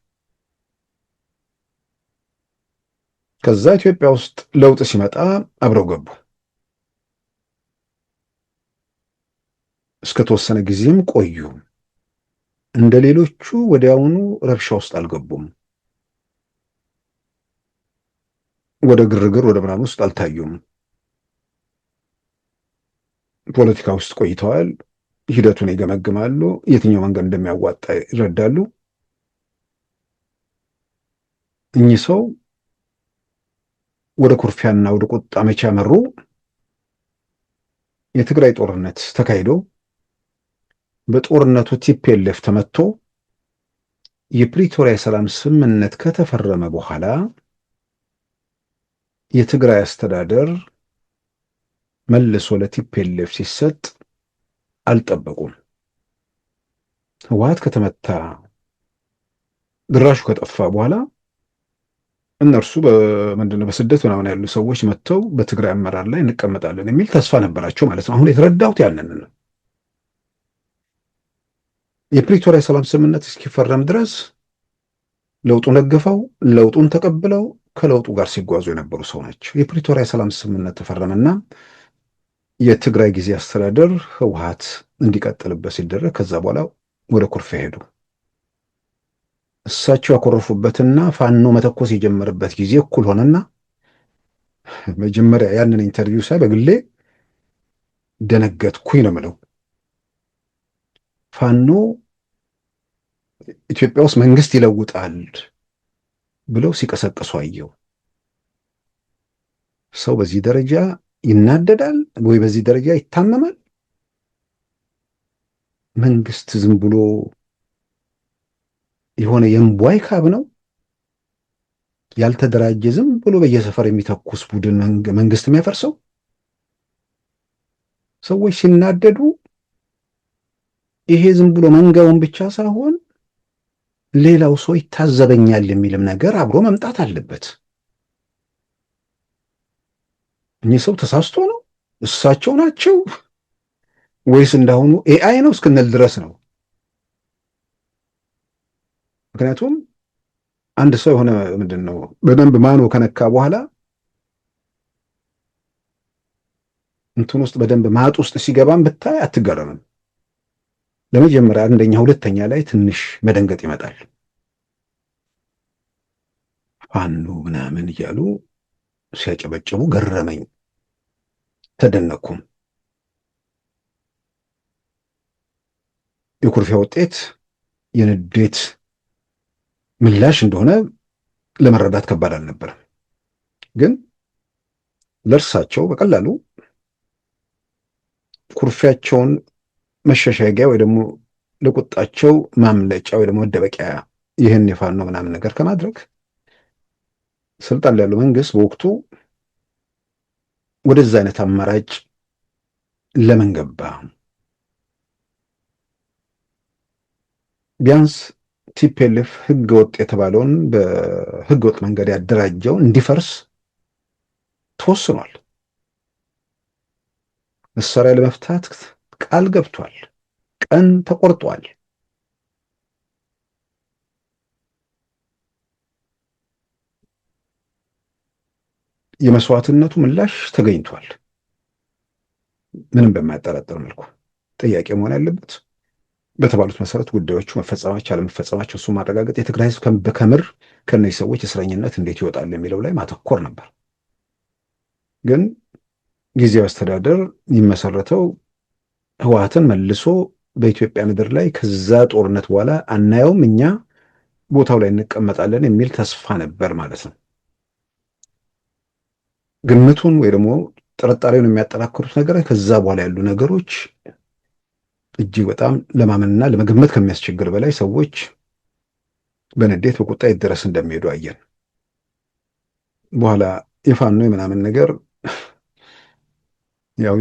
[SPEAKER 4] ከዛ ኢትዮጵያ ውስጥ ለውጥ ሲመጣ አብረው ገቡ። እስከ ተወሰነ ጊዜም ቆዩ። እንደ ሌሎቹ ወዲያውኑ ረብሻ ውስጥ አልገቡም። ወደ ግርግር ወደ ምናምን ውስጥ አልታዩም። ፖለቲካ ውስጥ ቆይተዋል። ሂደቱን ይገመግማሉ። የትኛው መንገድ እንደሚያዋጣ ይረዳሉ። እኚህ ሰው ወደ ኩርፊያና ወደ ቁጣ መቼ ያመሩ? የትግራይ ጦርነት ተካሂዶ በጦርነቱ ቲፒኤልኤፍ ተመቶ የፕሪቶሪያ የሰላም ስምምነት ከተፈረመ በኋላ የትግራይ አስተዳደር መልሶ ለቲፒኤልኤፍ ሲሰጥ አልጠበቁም። ህወሓት ከተመታ ድራሹ ከጠፋ በኋላ እነርሱ በስደት ምናምን ያሉ ሰዎች መጥተው በትግራይ አመራር ላይ እንቀመጣለን የሚል ተስፋ ነበራቸው ማለት ነው። አሁን የተረዳሁት ያንን ነው። የፕሪቶሪያ ሰላም ስምምነት እስኪፈረም ድረስ ለውጡን ደግፈው ለውጡን ተቀብለው ከለውጡ ጋር ሲጓዙ የነበሩ ሰው ናቸው። የፕሪቶሪያ ሰላም ስምምነት ተፈረመና የትግራይ ጊዜ አስተዳደር ህወሓት እንዲቀጥልበት ሲደረግ ከዛ በኋላ ወደ ኩርፊያ ሄዱ። እሳቸው ያኮረፉበትና ፋኖ መተኮስ የጀመረበት ጊዜ እኩል ሆነና መጀመሪያ ያንን ኢንተርቪው ሳይ በግሌ ደነገጥኩኝ ነው የምለው። ፋኖ ኢትዮጵያ ውስጥ መንግስት ይለውጣል ብለው ሲቀሰቅሱ አየው። ሰው በዚህ ደረጃ ይናደዳል ወይ በዚህ ደረጃ ይታመማል? መንግስት ዝም ብሎ የሆነ የእምቧይ ካብ ነው? ያልተደራጀ ዝም ብሎ በየሰፈር የሚተኩስ ቡድን መንግስት የሚያፈርሰው? ሰዎች ሲናደዱ ይሄ ዝም ብሎ መንጋውን ብቻ ሳይሆን ሌላው ሰው ይታዘበኛል የሚልም ነገር አብሮ መምጣት አለበት። እኚህ ሰው ተሳስቶ ነው? እሳቸው ናቸው ወይስ እንዳሁኑ ኤአይ ነው እስክንል ድረስ ነው? ምክንያቱም አንድ ሰው የሆነ ምንድን ነው በደንብ ማኖ ከነካ በኋላ እንትን ውስጥ በደንብ ማጥ ውስጥ ሲገባም ብታይ አትገረምም። ለመጀመሪያ አንደኛ ሁለተኛ ላይ ትንሽ መደንገጥ ይመጣል። ፋኖ ምናምን እያሉ ሲያጨበጭቡ ገረመኝ፣ ተደነኩም። የኩርፊያ ውጤት የንዴት ምላሽ እንደሆነ ለመረዳት ከባድ አልነበረም። ግን ለእርሳቸው በቀላሉ ኩርፊያቸውን መሸሸጊያ ወይ ደግሞ ለቁጣቸው ማምለጫ ወይ ደግሞ መደበቂያ ይህን የፋኖ ምናምን ነገር ከማድረግ ስልጣን ላይ ያለው መንግስት በወቅቱ ወደዛ አይነት አማራጭ ለምን ገባ? ቢያንስ ቲፒኤልኤፍ ህገወጥ የተባለውን በህገወጥ መንገድ ያደራጀውን እንዲፈርስ ተወስኗል። መሳሪያ ለመፍታት ቃል ገብቷል። ቀን ተቆርጧል። የመስዋዕትነቱ ምላሽ ተገኝቷል። ምንም በማያጠራጥር መልኩ ጥያቄ መሆን ያለበት በተባሉት መሰረት ጉዳዮቹ መፈጸማቸው አለመፈጸማቸው እሱ ማረጋገጥ፣ የትግራይ ህዝብ ከምር ከነዚህ ሰዎች እስረኝነት እንዴት ይወጣል የሚለው ላይ ማተኮር ነበር። ግን ጊዜያዊ አስተዳደር የሚመሰረተው ህወሓትን መልሶ በኢትዮጵያ ምድር ላይ ከዛ ጦርነት በኋላ አናየውም፣ እኛ ቦታው ላይ እንቀመጣለን የሚል ተስፋ ነበር ማለት ነው። ግምቱን ወይ ደግሞ ጥርጣሬውን የሚያጠናክሩት ነገር ከዛ በኋላ ያሉ ነገሮች እጅግ በጣም ለማመንና ለመገመት ከሚያስቸግር በላይ ሰዎች በንዴት በቁጣ ይደረስ እንደሚሄዱ አየን። በኋላ የፋኖ የምናምን ነገር ያው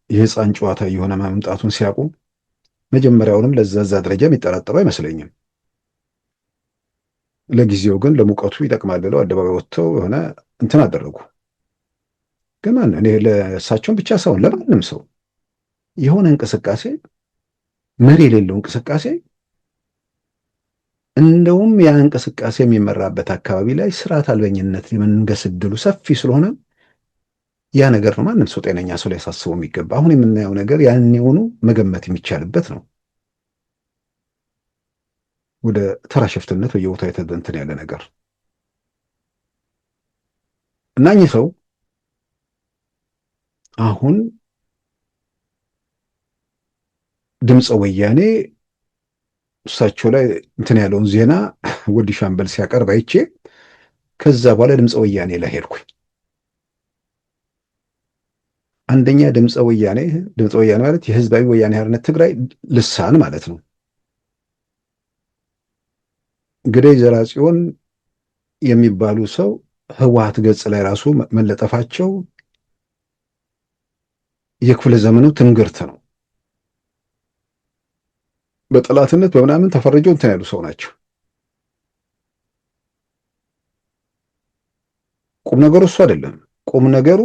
[SPEAKER 4] የህፃን ጨዋታ የሆነ መምጣቱን ሲያውቁ መጀመሪያውንም ለዛ ደረጃ የሚጠራጠሩ አይመስለኝም። ለጊዜው ግን ለሙቀቱ ይጠቅማል ብለው አደባባይ ወጥተው የሆነ እንትን አደረጉ። ግን እኔ ለእሳቸውን ብቻ ሳይሆን ለማንም ሰው የሆነ እንቅስቃሴ መሪ የሌለው እንቅስቃሴ እንደውም ያ እንቅስቃሴ የሚመራበት አካባቢ ላይ ስርዓት አልበኝነት የመንገስ ዕድሉ ሰፊ ስለሆነ ያ ነገር ነው ማንም ሰው ጤነኛ ሰው ላይ ያሳስበው የሚገባ። አሁን የምናየው ነገር ያን የሆኑ መገመት የሚቻልበት ነው። ወደ ተራ ሽፍትነት በየቦታው የተደንትን ያለ ነገር እና እኚህ ሰው አሁን ድምፀ ወያኔ እሳቸው ላይ እንትን ያለውን ዜና ወዲ ሻምበል ሲያቀርብ አይቼ ከዛ በኋላ ድምፀ ወያኔ ላይ ሄድኩኝ። አንደኛ ድምፀ ወያኔ ማለት የህዝባዊ ወያኔ ሓርነት ትግራይ ልሳን ማለት ነው። ግደይ ዘርአጽዮን የሚባሉ ሰው ህወሓት ገጽ ላይ ራሱ መለጠፋቸው የክፍለ ዘመኑ ትንግርት ነው። በጠላትነት በምናምን ተፈርጀው እንትን ያሉ ሰው ናቸው። ቁም ነገሩ እሱ አይደለም። ቁም ነገሩ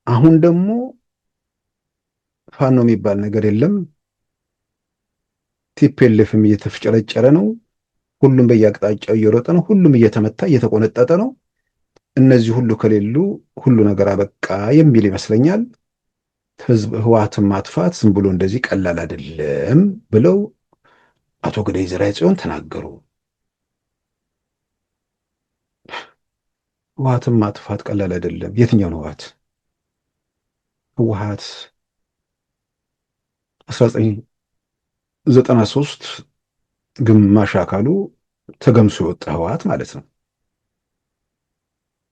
[SPEAKER 4] አሁን ደግሞ ፋኖ የሚባል ነገር የለም፣ ቲፒኤልኤፍም እየተፍጨረጨረ ነው፣ ሁሉም በየአቅጣጫው እየሮጠ ነው፣ ሁሉም እየተመታ እየተቆነጠጠ ነው። እነዚህ ሁሉ ከሌሉ ሁሉ ነገር አበቃ የሚል ይመስለኛል። ህወሓትን ማጥፋት ዝም ብሎ እንደዚህ ቀላል አይደለም ብለው አቶ ገዳይ ዘርአጽዮን ተናገሩ። ህወሓትን ማጥፋት ቀላል አይደለም። የትኛው ነው ህወሓት? ህወሓት 1993 ግማሽ አካሉ ተገምሶ የወጣ ህወሓት ማለት ነው።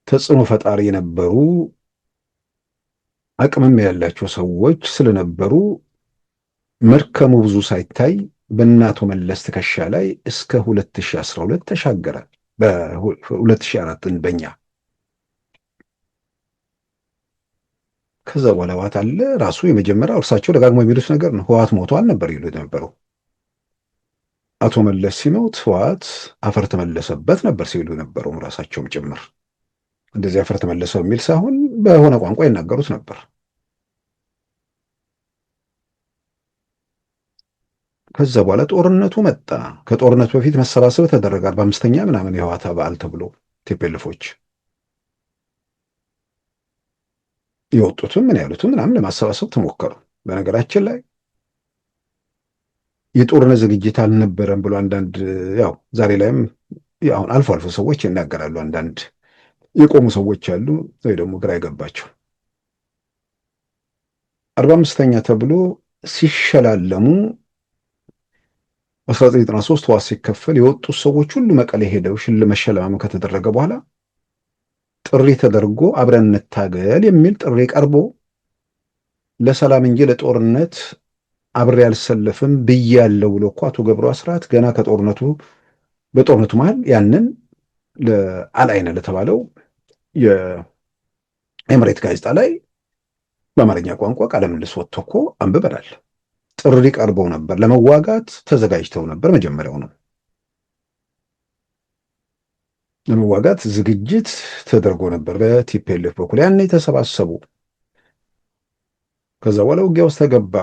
[SPEAKER 4] ተጽዕኖ ፈጣሪ የነበሩ አቅምም ያላቸው ሰዎች ስለነበሩ መርከሙ ብዙ ሳይታይ በእናቶ መለስ ትከሻ ላይ እስከ 2012 ተሻገረ። በ2004 በኛ ከዛ በኋላ ህወሓት አለ። ራሱ የመጀመሪያው እርሳቸው ደጋግሞ የሚሉት ነገር ነው። ህወሓት ሞቷል ነበር ይሉ የነበረው። አቶ መለስ ሲሞት ህወሓት አፈር ተመለሰበት ነበር ሲሉ የነበረው ራሳቸውም ጭምር። እንደዚህ አፈር ተመለሰው የሚል ሳይሆን በሆነ ቋንቋ ይናገሩት ነበር። ከዛ በኋላ ጦርነቱ መጣ። ከጦርነቱ በፊት መሰባሰብ ተደረገ። 45ኛ ምናምን የህወሓት በዓል ተብሎ ቲፒኤልኤፎች የወጡትም ምን ያሉትም ምናምን ለማሰባሰብ ተሞከሩ። በነገራችን ላይ የጦርነት ዝግጅት አልነበረም ብሎ አንዳንድ ያው ዛሬ ላይም አሁን አልፎ አልፎ ሰዎች ይናገራሉ። አንዳንድ የቆሙ ሰዎች አሉ ወይ ደግሞ ግራ የገባቸው 45ኛ ተብሎ ሲሸላለሙ 1993 ዋስ ሲከፈል የወጡት ሰዎች ሁሉ መቀሌ ሄደው መሸለማም ከተደረገ በኋላ ጥሪ ተደርጎ አብረን እንታገል የሚል ጥሪ ቀርቦ ለሰላም እንጂ ለጦርነት አብሬ አልሰለፍም ብያለሁ ብሎ እኮ አቶ ገብሩ አስራት ገና በጦርነቱ መሃል ያንን ለአልአይነ ለተባለው የኤምሬት ጋዜጣ ላይ በአማርኛ ቋንቋ ቃለ ምልልስ ወጥቶ እኮ አንብበናል። ጥሪ ቀርበው ነበር፣ ለመዋጋት ተዘጋጅተው ነበር። መጀመሪያው ነው ለመዋጋት ዝግጅት ተደርጎ ነበር በቲፒኤልኤፍ በኩል። ያኔ ተሰባሰቡ። ከዛ በኋላ ውጊያ ውስጥ ተገባ።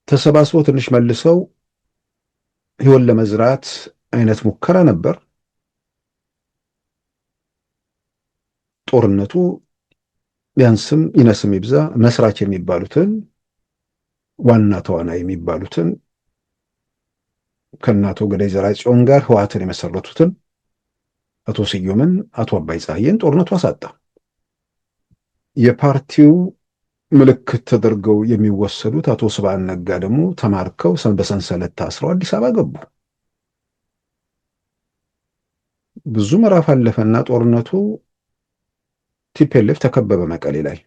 [SPEAKER 4] ተሰባስበው ትንሽ መልሰው ህይወት ለመዝራት አይነት ሙከራ ነበር። ጦርነቱ ቢያንስም ይነስም ይብዛ መስራች የሚባሉትን ዋና ተዋናይ የሚባሉትን ከእናቶ ገዳይ ዘርአጽዮን ጋር ህወሓትን የመሰረቱትን አቶ ስዩምን፣ አቶ አባይ ፀሐይን ጦርነቱ አሳጣ። የፓርቲው ምልክት ተደርገው የሚወሰዱት አቶ ስብሃት ነጋ ደግሞ ተማርከው በሰንሰለት ታስረው አዲስ አበባ ገቡ። ብዙ ምዕራፍ አለፈና ጦርነቱ ቲፒኤልኤፍ ተከበበ። መቀሌ ላይ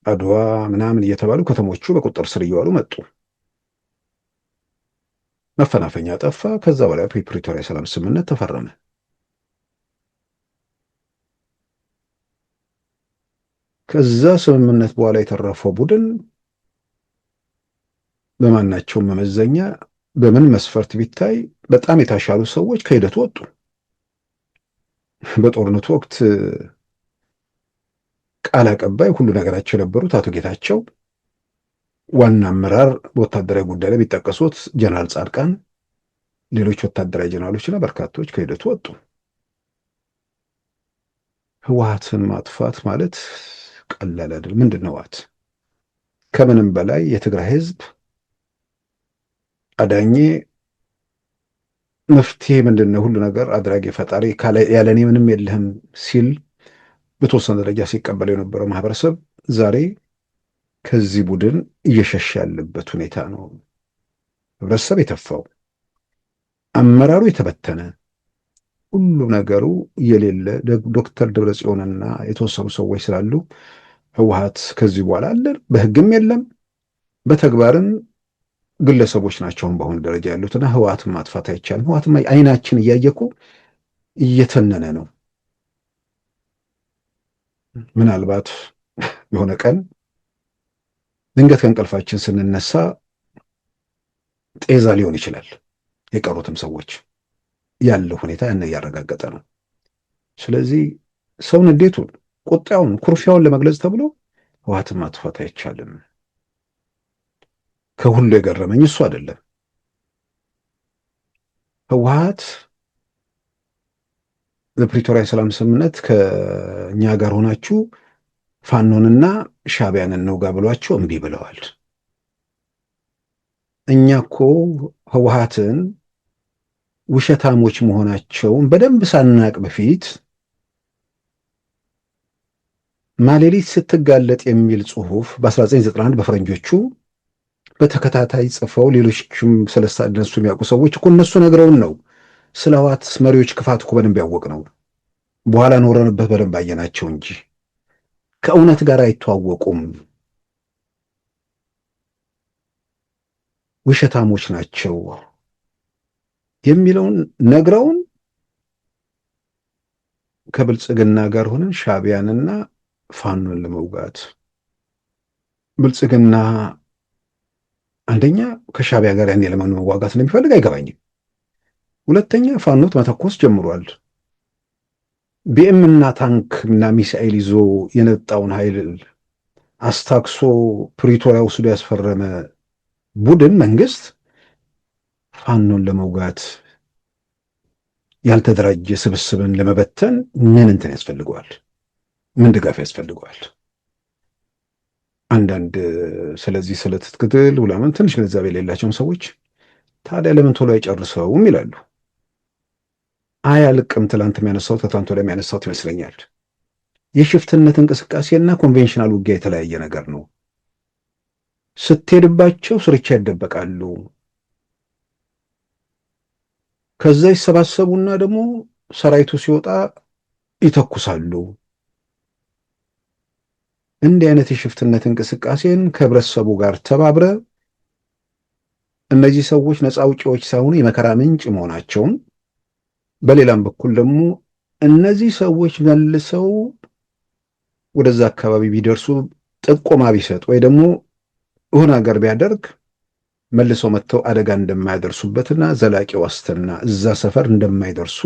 [SPEAKER 4] አድዋ ምናምን እየተባሉ ከተሞቹ በቁጥጥር ስር እየዋሉ መጡ። መፈናፈኛ ጠፋ። ከዛ በኋላ የፕሪቶሪያ ሰላም ስምምነት ተፈረመ። ከዛ ስምምነት በኋላ የተረፈው ቡድን በማናቸውም መመዘኛ በምን መስፈርት ቢታይ በጣም የታሻሉ ሰዎች ከሂደቱ ወጡ። በጦርነቱ ወቅት ቃል አቀባይ ሁሉ ነገራቸው የነበሩት አቶ ጌታቸው፣ ዋና አመራር በወታደራዊ ጉዳይ ላይ ቢጠቀሱት ጀነራል ጻድቃን፣ ሌሎች ወታደራዊ ጀነራሎችና በርካቶች ከሂደቱ ወጡ። ህወሓትን ማጥፋት ማለት ቀላል አይደል። ምንድን ነው ህወሓት? ከምንም በላይ የትግራይ ህዝብ አዳኜ መፍትሄ ምንድን ነው ሁሉ ነገር አድራጊ ፈጣሪ ያለኔ ምንም የለህም ሲል በተወሰነ ደረጃ ሲቀበለው የነበረው ማህበረሰብ ዛሬ ከዚህ ቡድን እየሸሸ ያለበት ሁኔታ ነው። ህብረተሰብ የተፋው፣ አመራሩ የተበተነ፣ ሁሉ ነገሩ የሌለ ዶክተር ደብረጽዮንና የተወሰኑ ሰዎች ስላሉ ህወሓት ከዚህ በኋላ አለ። በህግም የለም በተግባርም ግለሰቦች ናቸው በአሁኑ ደረጃ ያሉትና ህወሓትን ማጥፋት አይቻልም። ህወሓትም አይናችን እያየ እኮ እየተነነ ነው። ምናልባት የሆነ ቀን ድንገት ከእንቅልፋችን ስንነሳ ጤዛ ሊሆን ይችላል። የቀሩትም ሰዎች ያለው ሁኔታ ያን እያረጋገጠ ነው። ስለዚህ ሰውን እንዴቱን፣ ቁጣውን፣ ኩርፊያውን ለመግለጽ ተብሎ ህወሓትን ማጥፋት አይቻልም። ከሁሉ የገረመኝ እሱ አይደለም። ህወሓት በፕሪቶሪያ ሰላም ስምምነት ከኛ ጋር ሆናችሁ ፋኖንና ሻዕቢያን እንውጋ ብሏቸው እምቢ ብለዋል። እኛ እኮ ህወሓትን ውሸታሞች መሆናቸውን በደንብ ሳናቅ በፊት ማሌሊት ስትጋለጥ የሚል ጽሁፍ በ1991 በፈረንጆቹ በተከታታይ ጽፈው ሌሎችም ስለሳ እነሱ የሚያውቁ ሰዎች እኮ እነሱ ነግረውን ነው ስለ ህወሓት መሪዎች ክፋት እኮ በደንብ ያወቅ ነው። በኋላ ኖረንበት በደንብ አየናቸው እንጂ ከእውነት ጋር አይተዋወቁም። ውሸታሞች ናቸው የሚለውን ነግረውን ከብልጽግና ጋር ሆነን ሻዕቢያንና ፋኖን ለመውጋት ብልጽግና አንደኛ ከሻዕቢያ ጋር ያኔ ለማን መዋጋት እንደሚፈልግ አይገባኝም። ሁለተኛ ፋኖት መተኮስ ጀምሯል። ቢኤም እና ታንክ እና ሚሳኤል ይዞ የነጣውን ኃይል አስታክሶ ፕሪቶሪያ ወስዶ ያስፈረመ ቡድን መንግስት ፋኖን ለመውጋት ያልተደራጀ ስብስብን ለመበተን ምን እንትን ያስፈልገዋል? ምን ድጋፍ ያስፈልገዋል? አንዳንድ ስለዚህ ስለ ትጥቅ ትግል ውላምን ትንሽ ግንዛቤ የሌላቸውን ሰዎች ታዲያ ለምን ቶሎ አይጨርሰውም ይላሉ። አያልቅም። ትላንት የሚያነሳው ከትላንት ወዲያ የሚያነሳው ይመስለኛል። የሽፍትነት እንቅስቃሴና ኮንቬንሽናል ውጊያ የተለያየ ነገር ነው። ስትሄድባቸው ስርቻ ይደበቃሉ። ከዛ ይሰባሰቡና ደግሞ ሰራዊቱ ሲወጣ ይተኩሳሉ። እንዲህ አይነት የሽፍትነት እንቅስቃሴን ከህብረተሰቡ ጋር ተባብረ እነዚህ ሰዎች ነፃ አውጪዎች ሳይሆኑ የመከራ ምንጭ መሆናቸውን፣ በሌላም በኩል ደግሞ እነዚህ ሰዎች መልሰው ወደዛ አካባቢ ቢደርሱ ጥቆማ ቢሰጥ ወይ ደግሞ የሆነ ነገር ቢያደርግ መልሰው መጥተው አደጋ እንደማያደርሱበትና ዘላቂ ዋስትና እዛ ሰፈር እንደማይደርሱ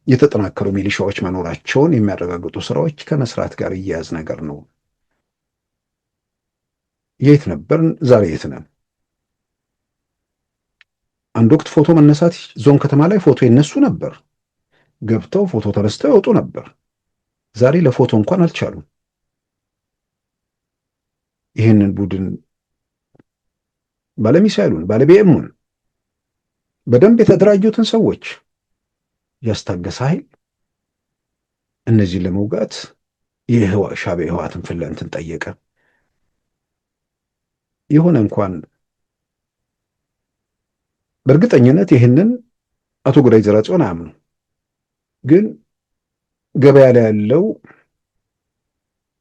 [SPEAKER 4] የተጠናከሩ ሚሊሻዎች መኖራቸውን የሚያረጋግጡ ስራዎች ከመስራት ጋር እያያዝ ነገር ነው። የት ነበርን? ዛሬ የት ነን? አንድ ወቅት ፎቶ መነሳት ዞን ከተማ ላይ ፎቶ ይነሱ ነበር። ገብተው ፎቶ ተነስተው ይወጡ ነበር። ዛሬ ለፎቶ እንኳን አልቻሉም። ይህንን ቡድን ባለሚሳይሉን ባለቢኤሙን በደንብ የተደራጁትን ሰዎች ያስታገሰ ኃይል እነዚህን ለመውጋት ሻዕቢያ ህወሓትን ፍለንትን ጠየቀ። የሆነ እንኳን በእርግጠኝነት ይህንን አቶ ጉዳይ ዘራጽዮን አያምኑ፣ ግን ገበያ ላይ ያለው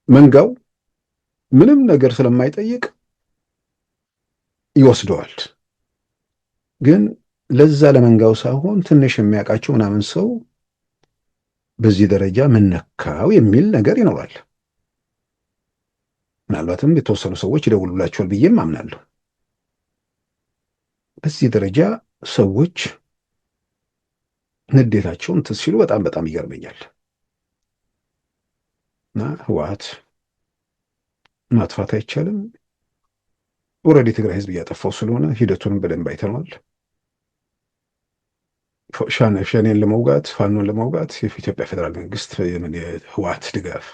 [SPEAKER 4] መንጋው ምንም ነገር ስለማይጠይቅ ይወስደዋል። ግን ለዛ ለመንጋው ሳይሆን ትንሽ የሚያውቃቸው ምናምን ሰው በዚህ ደረጃ ምነካው የሚል ነገር ይኖራል። ምናልባትም የተወሰኑ ሰዎች ይደውሉላቸዋል ብዬም አምናለሁ። በዚህ ደረጃ ሰዎች ንዴታቸውን እንትን ሲሉ በጣም በጣም ይገርመኛል። እና ህወሓት ማጥፋት አይቻልም። ኦልሬዲ ትግራይ ህዝብ እያጠፋው ስለሆነ ሂደቱንም በደንብ አይተነዋል። ሸኔን ለመውጋት ፋኖን ለመውጋት የኢትዮጵያ ፌዴራል መንግስት የህወሓት ድጋፍ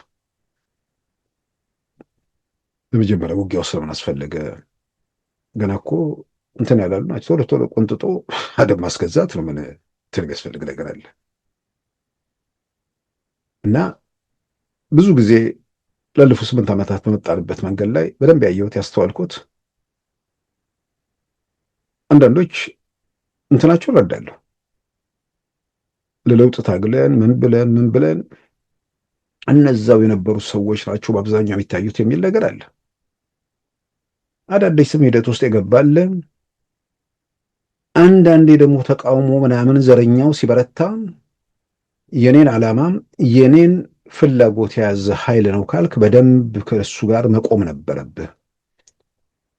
[SPEAKER 4] በመጀመሪያ ውጊያው ስለምን አስፈለገ? ገና እኮ እንትን ያላሉ ናቸው። ቶሎ ቶሎ ቆንጥጦ አደብ ማስገዛት ነው። ምን ትርግ ያስፈልግ ነገር አለ? እና ብዙ ጊዜ ላለፉት 8 ዓመታት በመጣንበት መንገድ ላይ በደንብ ያየሁት ያስተዋልኩት አንዳንዶች እንትናቸው እረዳለሁ። ለለውጥ ታግለን ምን ብለን እነዛው የነበሩት ሰዎች ናቸው በአብዛኛው የሚታዩት የሚል ነገር አለ። አዳዲስ ስም ሂደት ውስጥ የገባለ አንዳንዴ ደግሞ ተቃውሞ ምናምን ዘረኛው ሲበረታ የኔን ዓላማ የኔን ፍላጎት የያዘ ኃይል ነው ካልክ በደንብ ከእሱ ጋር መቆም ነበረብህ።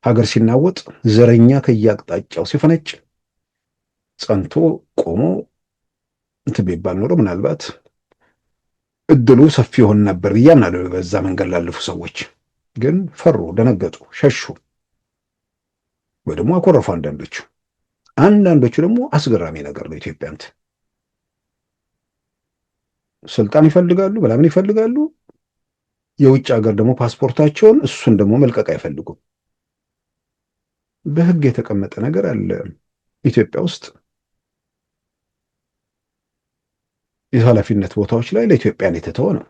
[SPEAKER 4] ሀገር ሲናወጥ ዘረኛ ከየአቅጣጫው ሲፈነጭ ጸንቶ ቆሞ እንትን ቢባል ኖሮ ምናልባት እድሉ ሰፊ ይሆን ነበር ብዬ አምናለሁ። በዛ መንገድ ላለፉ ሰዎች ግን ፈሩ፣ ደነገጡ፣ ሸሹ ወይ ደግሞ አኮረፉ። አንዳንዶቹ ደግሞ አስገራሚ ነገር ነው። ኢትዮጵያ ስልጣን ይፈልጋሉ፣ ምናምን ይፈልጋሉ። የውጭ ሀገር ደግሞ ፓስፖርታቸውን እሱን ደግሞ መልቀቅ አይፈልጉም። በህግ የተቀመጠ ነገር አለ። ኢትዮጵያ ውስጥ የኃላፊነት ቦታዎች ላይ ለኢትዮጵያን የተተወ ነው።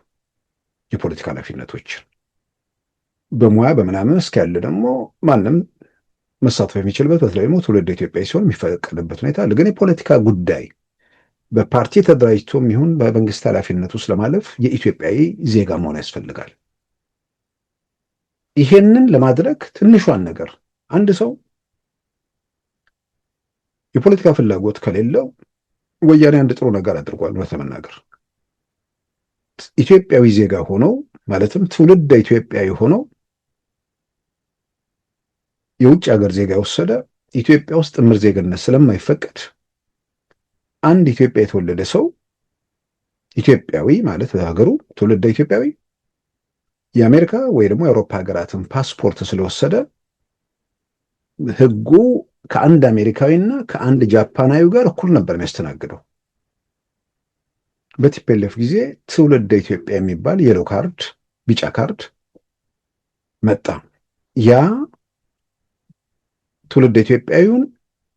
[SPEAKER 4] የፖለቲካ ኃላፊነቶች በሙያ በምናምን እስኪያለ ደግሞ ማንም መሳተፍ የሚችልበት በተለይ ደግሞ ትውልድ ኢትዮጵያዊ ሲሆን የሚፈቀድበት ሁኔታ አለ። ግን የፖለቲካ ጉዳይ በፓርቲ ተደራጅቶም ይሁን በመንግስት ኃላፊነት ውስጥ ለማለፍ የኢትዮጵያዊ ዜጋ መሆን ያስፈልጋል። ይሄንን ለማድረግ ትንሿን ነገር አንድ ሰው የፖለቲካ ፍላጎት ከሌለው ወያኔ አንድ ጥሩ ነገር አድርጓል። ለመናገር ኢትዮጵያዊ ዜጋ ሆነው ማለትም ትውልድ ኢትዮጵያዊ ሆነው የውጭ ሀገር ዜጋ የወሰደ ኢትዮጵያ ውስጥ ጥምር ዜግነት ስለማይፈቀድ አንድ ኢትዮጵያ የተወለደ ሰው ኢትዮጵያዊ ማለት በሀገሩ ትውልድ ኢትዮጵያዊ የአሜሪካ ወይ ደግሞ የአውሮፓ ሀገራትን ፓስፖርት ስለወሰደ ህጉ ከአንድ አሜሪካዊና ከአንድ ጃፓናዊ ጋር እኩል ነበር የሚያስተናግደው። በቲፒኤልኤፍ ጊዜ ትውልደ ኢትዮጵያ የሚባል የሎ ካርድ ቢጫ ካርድ መጣ። ያ ትውልደ ኢትዮጵያዊውን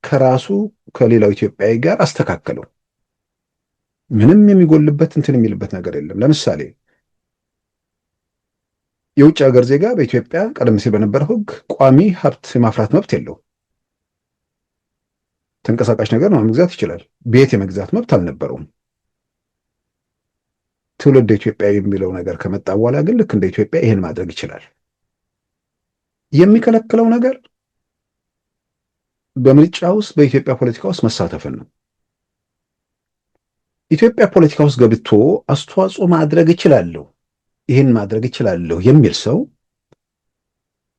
[SPEAKER 4] ከራሱ ከሌላው ኢትዮጵያዊ ጋር አስተካከለው። ምንም የሚጎልበት እንትን የሚልበት ነገር የለም። ለምሳሌ የውጭ ሀገር ዜጋ በኢትዮጵያ ቀደም ሲል በነበረው ህግ ቋሚ ሀብት የማፍራት መብት የለው። ተንቀሳቃሽ ነገር መግዛት ይችላል። ቤት የመግዛት መብት አልነበረውም። ትውልድ ኢትዮጵያዊ የሚለው ነገር ከመጣ በኋላ ግን ልክ እንደ ኢትዮጵያ ይሄን ማድረግ ይችላል። የሚከለክለው ነገር በምርጫ ውስጥ በኢትዮጵያ ፖለቲካ ውስጥ መሳተፍን ነው። ኢትዮጵያ ፖለቲካ ውስጥ ገብቶ አስተዋጽኦ ማድረግ እችላለሁ፣ ይህን ማድረግ እችላለሁ የሚል ሰው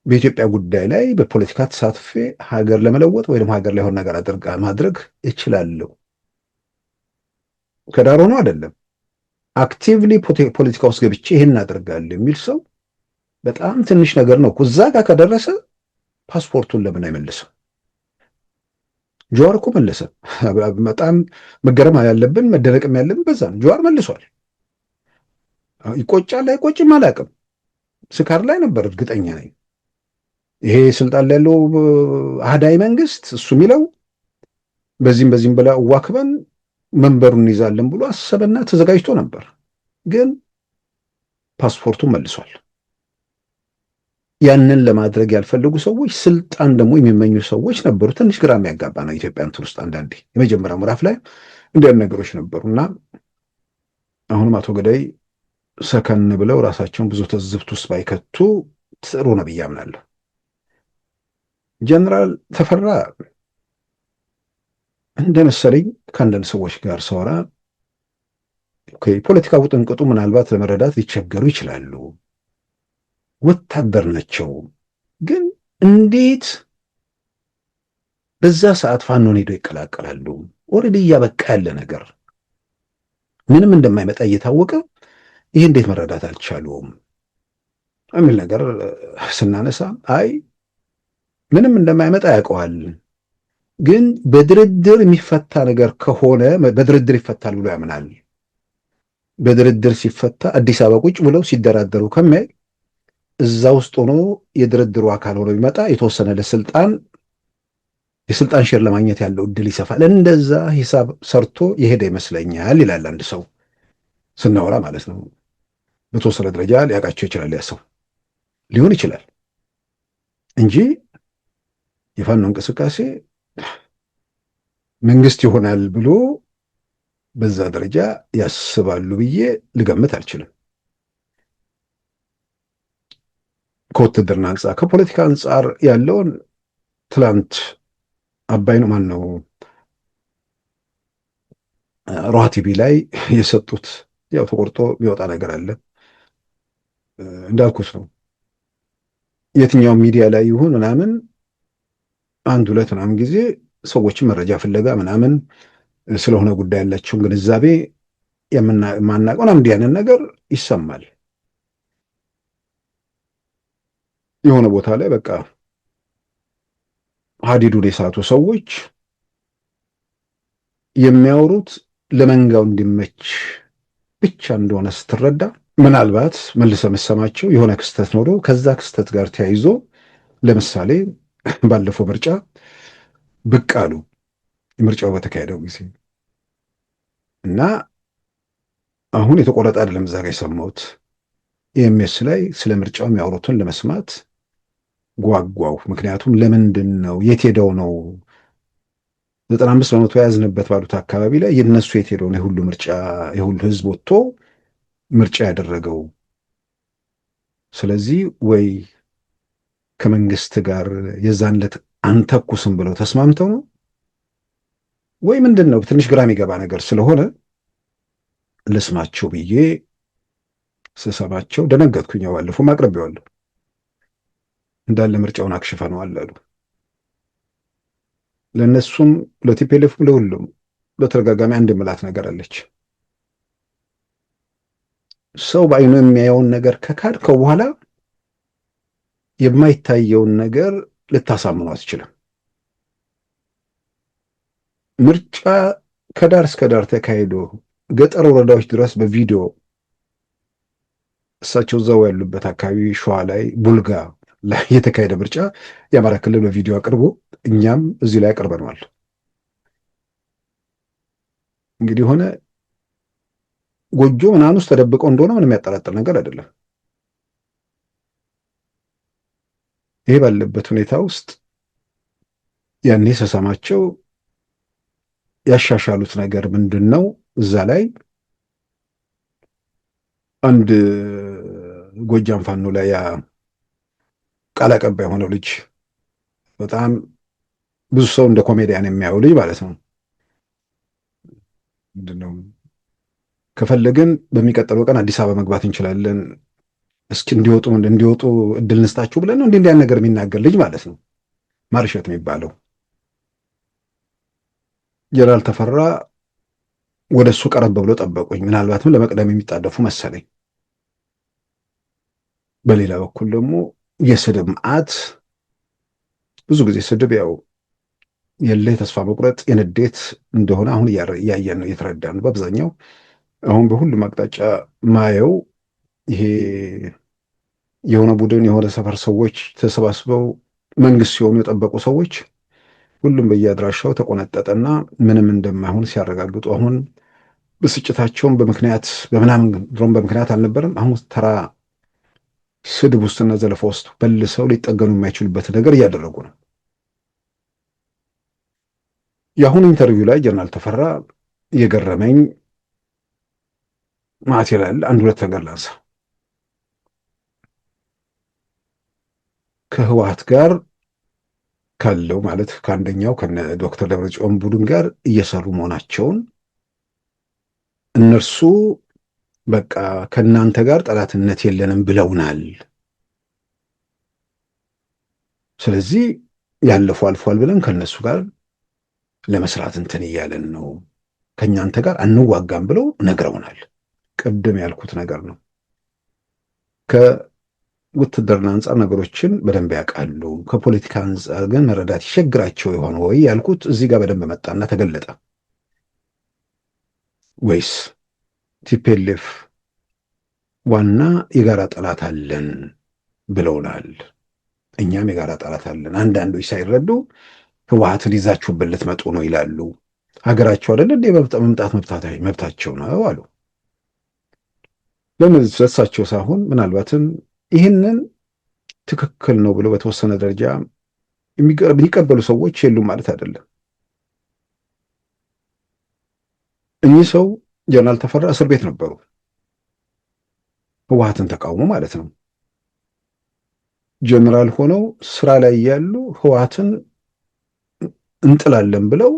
[SPEAKER 4] በኢትዮጵያ ጉዳይ ላይ በፖለቲካ ተሳትፌ ሀገር ለመለወጥ ወይ ደግሞ ሀገር ላይ ሆነ ነገር አድርጋ ማድረግ እችላለሁ ከዳር ሆኖ አይደለም፣ አክቲቭሊ ፖለቲካ ውስጥ ገብቼ ይህን አድርጋለሁ የሚል ሰው በጣም ትንሽ ነገር ነው። እዛ ጋር ከደረሰ ፓስፖርቱን ለምን አይመልስም? ጀዋር እኮ መለሰ። በጣም መገረም ያለብን መደነቅም ያለብን በዛ ነው። ጀዋር መልሷል። ይቆጫል አይቆጭም አላውቅም። ስካር ላይ ነበር እርግጠኛ ነኝ። ይሄ ስልጣን ላይ ያለው አህዳዊ መንግስት እሱ የሚለው በዚህም ብላ ዋክበን መንበሩን እንይዛለን ብሎ አሰበና ተዘጋጅቶ ነበር። ግን ፓስፖርቱን መልሷል። ያንን ለማድረግ ያልፈለጉ ሰዎች ስልጣን ደግሞ የሚመኙ ሰዎች ነበሩ። ትንሽ ግራ የሚያጋባ ነው። ኢትዮጵያ እንትን ውስጥ አንዳንዴ የመጀመሪያ ምዕራፍ ላይ እንዲያን ነገሮች ነበሩና አሁንም አቶ ገዳይ ሰከን ብለው ራሳቸውን ብዙ ተዝብት ውስጥ ባይከቱ ጥሩ ነው ብዬ አምናለሁ። ጀነራል ተፈራ እንደመሰለኝ ከአንዳንድ ሰዎች ጋር ሰወራ ፖለቲካ ውጥንቅጡ ምናልባት ለመረዳት ሊቸገሩ ይችላሉ። ወታደር ናቸው። ግን እንዴት በዛ ሰዓት ፋኖን ሄደው ይቀላቀላሉ? ኦልሬዲ እያበቃ ያለ ነገር ምንም እንደማይመጣ እየታወቀ ይህ እንዴት መረዳት አልቻሉም የሚል ነገር ስናነሳ አይ ምንም እንደማይመጣ ያውቀዋል፣ ግን በድርድር የሚፈታ ነገር ከሆነ በድርድር ይፈታል ብሎ ያምናል። በድርድር ሲፈታ አዲስ አበባ ቁጭ ብለው ሲደራደሩ ከሚያይ እዛ ውስጥ ሆኖ የድርድሩ አካል ሆኖ ቢመጣ የተወሰነ የስልጣን ሼር ለማግኘት ያለው እድል ይሰፋል። እንደዛ ሂሳብ ሰርቶ የሄደ ይመስለኛል ይላል አንድ ሰው ስናወራ ማለት ነው። በተወሰነ ደረጃ ሊያውቃቸው ይችላል፣ ያ ሰው ሊሆን ይችላል እንጂ የፋኖ እንቅስቃሴ መንግስት ይሆናል ብሎ በዛ ደረጃ ያስባሉ ብዬ ልገምት አልችልም። ከውትድርና አንጻር ከፖለቲካ አንጻር ያለውን ትላንት አባይ ነው ማን ነው ሮሃ ቲቪ ላይ የሰጡት ያው ተቆርጦ የሚወጣ ነገር አለ እንዳልኩት ነው። የትኛው ሚዲያ ላይ ይሁን ምናምን አንድ ሁለት ምናምን ጊዜ ሰዎችን መረጃ ፍለጋ ምናምን ስለሆነ ጉዳይ ያላቸውን ግንዛቤ የማናውቀውን አንድ ያንን ነገር ይሰማል። የሆነ ቦታ ላይ በቃ ሀዲዱን የሳቱ ሰዎች የሚያወሩት ለመንጋው እንዲመች ብቻ እንደሆነ ስትረዳ ምናልባት መልሰ መሰማቸው የሆነ ክስተት ኖሮ ከዛ ክስተት ጋር ተያይዞ ለምሳሌ ባለፈው ምርጫ ብቅ አሉ ምርጫው በተካሄደው ጊዜ እና አሁን የተቆረጠ አይደለም ዛሬ የሰማሁት ኤምኤስ ላይ ስለ ምርጫው የሚያወሩትን ለመስማት ጓጓው። ምክንያቱም ለምንድን ነው የት ሄደው ነው 95 በመቶ የያዝንበት ባሉት አካባቢ ላይ የነሱ የት ሄደው ነው የሁሉ ምርጫ የሁሉ ህዝብ ወጥቶ ምርጫ ያደረገው? ስለዚህ ወይ ከመንግስት ጋር የዛን ዕለት አንተኩስም ብለው ተስማምተው ነው ወይ ምንድን ነው? ትንሽ ግራ የሚገባ ነገር ስለሆነ ልስማቸው ብዬ ስሰማቸው ደነገጥኩኝ። ባለፈው አቅርቤዋለሁ። እንዳለ ምርጫውን አክሽፈነዋል አሉ። ለእነሱም ለቲፒኤልኤፍም ለሁሉም በተደጋጋሚ አንድ ምላት ነገር አለች። ሰው በአይኑ የሚያየውን ነገር ከካድከው በኋላ የማይታየውን ነገር ልታሳምኑ አትችልም። ምርጫ ከዳር እስከ ዳር ተካሂዶ ገጠር ወረዳዎች ድረስ በቪዲዮ እሳቸው እዛው ያሉበት አካባቢ ሸዋ ላይ ቡልጋ ላይ የተካሄደ ምርጫ የአማራ ክልል በቪዲዮ አቅርቦ እኛም እዚህ ላይ አቅርበነዋል። እንግዲህ የሆነ ጎጆ ምናምን ውስጥ ተደብቀው እንደሆነ ምንም የሚያጠራጥር ነገር አይደለም። ይሄ ባለበት ሁኔታ ውስጥ ያኔ ስሰማቸው ያሻሻሉት ነገር ምንድን ነው? እዛ ላይ አንድ ጎጃም ፋኖ ላይ ያ ቃል አቀባይ የሆነው ልጅ በጣም ብዙ ሰው እንደ ኮሜዲያን የሚያየው ልጅ ማለት ነው። ምንድነው ከፈለግን በሚቀጥለው ቀን አዲስ አበባ መግባት እንችላለን፣ እስኪ እንዲወጡ እድል እንስጣችሁ ብለን ነው እንዲህ ነገር የሚናገር ልጅ ማለት ነው። ማርሸት የሚባለው ጀነራል ተፈራ ወደ እሱ ቀረብ ብሎ ጠበቁኝ። ምናልባትም ለመቅደም የሚጣደፉ መሰለኝ። በሌላ በኩል ደግሞ የስድብ መዓት፣ ብዙ ጊዜ ስድብ ያው የለ የተስፋ መቁረጥ የንዴት እንደሆነ አሁን እያየን ነው፣ እየተረዳን ነው በአብዛኛው። አሁን በሁሉም አቅጣጫ ማየው ይሄ የሆነ ቡድን የሆነ ሰፈር ሰዎች ተሰባስበው መንግስት ሲሆኑ የጠበቁ ሰዎች ሁሉም በየአድራሻው ተቆነጠጠና ምንም እንደማይሆን ሲያረጋግጡ አሁን ብስጭታቸውን በምክንያት በምናምን ድሮም በምክንያት አልነበረም። አሁን ተራ ስድብ ውስጥና ዘለፋ ውስጥ በልሰው ሊጠገኑ የማይችሉበት ነገር እያደረጉ ነው። የአሁኑ ኢንተርቪው ላይ ጀነራል ተፈራ የገረመኝ ማቴሪያል አንድ ሁለት ነገር ላንሳ። ከህወሓት ጋር ካለው ማለት ከአንደኛው ከነ ዶክተር ደብረጽዮን ቡድን ጋር እየሰሩ መሆናቸውን እነርሱ በቃ ከእናንተ ጋር ጠላትነት የለንም ብለውናል። ስለዚህ ያለፉ አልፏል ብለን ከነሱ ጋር ለመስራት እንትን እያለን ነው፣ ከእናንተ ጋር አንዋጋም ብለው ነግረውናል። ቅድም ያልኩት ነገር ነው። ከውትድርና አንጻር ነገሮችን በደንብ ያውቃሉ፣ ከፖለቲካ አንጻር ግን መረዳት ይቸግራቸው የሆነ ወይ ያልኩት እዚህ ጋር በደንብ መጣና ተገለጠ። ወይስ ቲፒኤልኤፍ ዋና የጋራ ጠላት አለን ብለውናል፣ እኛም የጋራ ጠላት አለን። አንዳንዶች ሳይረዱ ህወሓትን ይዛችሁብን ልትመጡ ነው ይላሉ። ሀገራቸው አይደለ እንደ መምጣት መብታቸው ነው አሉ። ለምን ስለሳቸው ሳይሆን ምናልባትም ይህንን ትክክል ነው ብለው በተወሰነ ደረጃ የሚቀበሉ ሰዎች የሉም ማለት አይደለም። እኚህ ሰው ጀነራል ተፈራ እስር ቤት ነበሩ፣ ህወሓትን ተቃውሞ ማለት ነው። ጀነራል ሆነው ስራ ላይ ያሉ ህወሓትን እንጥላለን ብለው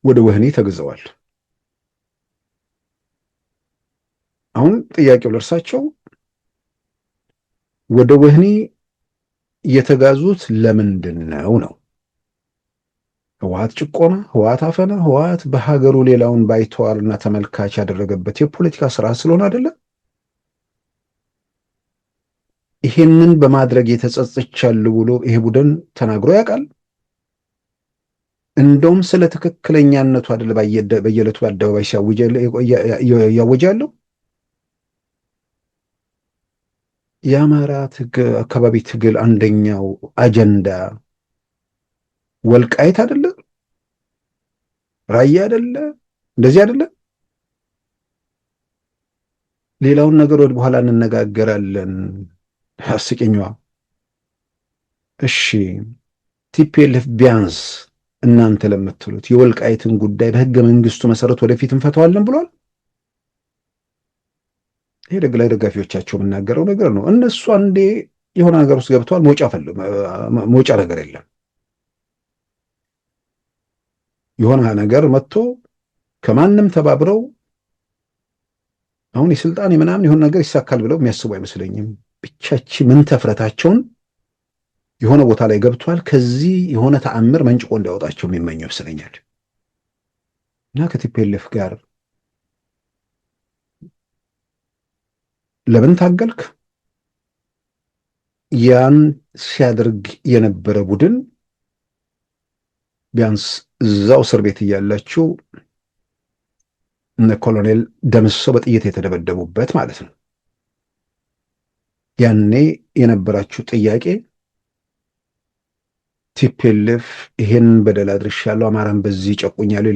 [SPEAKER 4] ወደ ወህኒ ተግዘዋል። አሁን ጥያቄው ለእርሳቸው ወደ ወህኒ የተጋዙት ለምንድን ነው ነው? ህወሓት ጭቆና፣ ህወሓት አፈና፣ ህወሓት በሀገሩ ሌላውን ባይተዋርና ተመልካች ያደረገበት የፖለቲካ ስራ ስለሆነ አይደለም? ይሄንን በማድረግ የተጸጸቻለሁ ብሎ ይሄ ቡድን ተናግሮ ያውቃል? እንደውም ስለ ትክክለኛነቱ አይደለ በየዕለቱ በአደባባይ ያወጃለሁ። የአማራ አካባቢ ትግል አንደኛው አጀንዳ ወልቃይት አይደለ? ራያ አይደለ? እንደዚህ አይደለ? ሌላውን ነገር ወደ በኋላ እንነጋገራለን። አስቂኛዋ እሺ ቲፒኤልኤፍ ቢያንስ እናንተ ለምትሉት የወልቃይትን ጉዳይ በህገ መንግስቱ መሰረት ወደፊት እንፈተዋለን ብሏል። ይሄ ላይ ደጋፊዎቻቸው የምናገረው ነገር ነው። እነሱ አንዴ የሆነ ነገር ውስጥ ገብተዋል። መውጫ ነገር የለም። የሆነ ነገር መጥቶ ከማንም ተባብረው አሁን የስልጣን የምናምን የሆነ ነገር ይሳካል ብለው የሚያስቡ አይመስለኝም። ብቻች ምን ተፍረታቸውን የሆነ ቦታ ላይ ገብቷል። ከዚህ የሆነ ተአምር መንጭቆ እንዲያወጣቸው የሚመኘው ይመስለኛል። እና ከቲፒኤልኤፍ ጋር ለምን ታገልክ? ያን ሲያደርግ የነበረ ቡድን ቢያንስ እዛው እስር ቤት እያላችሁ እነ ኮሎኔል ደምሰው በጥይት የተደበደቡበት ማለት ነው። ያኔ የነበራችሁ ጥያቄ ቲፒኤልኤፍ ይህን በደል አድርሻለሁ፣ አማራን በዚህ ጨቁኛለሁ፣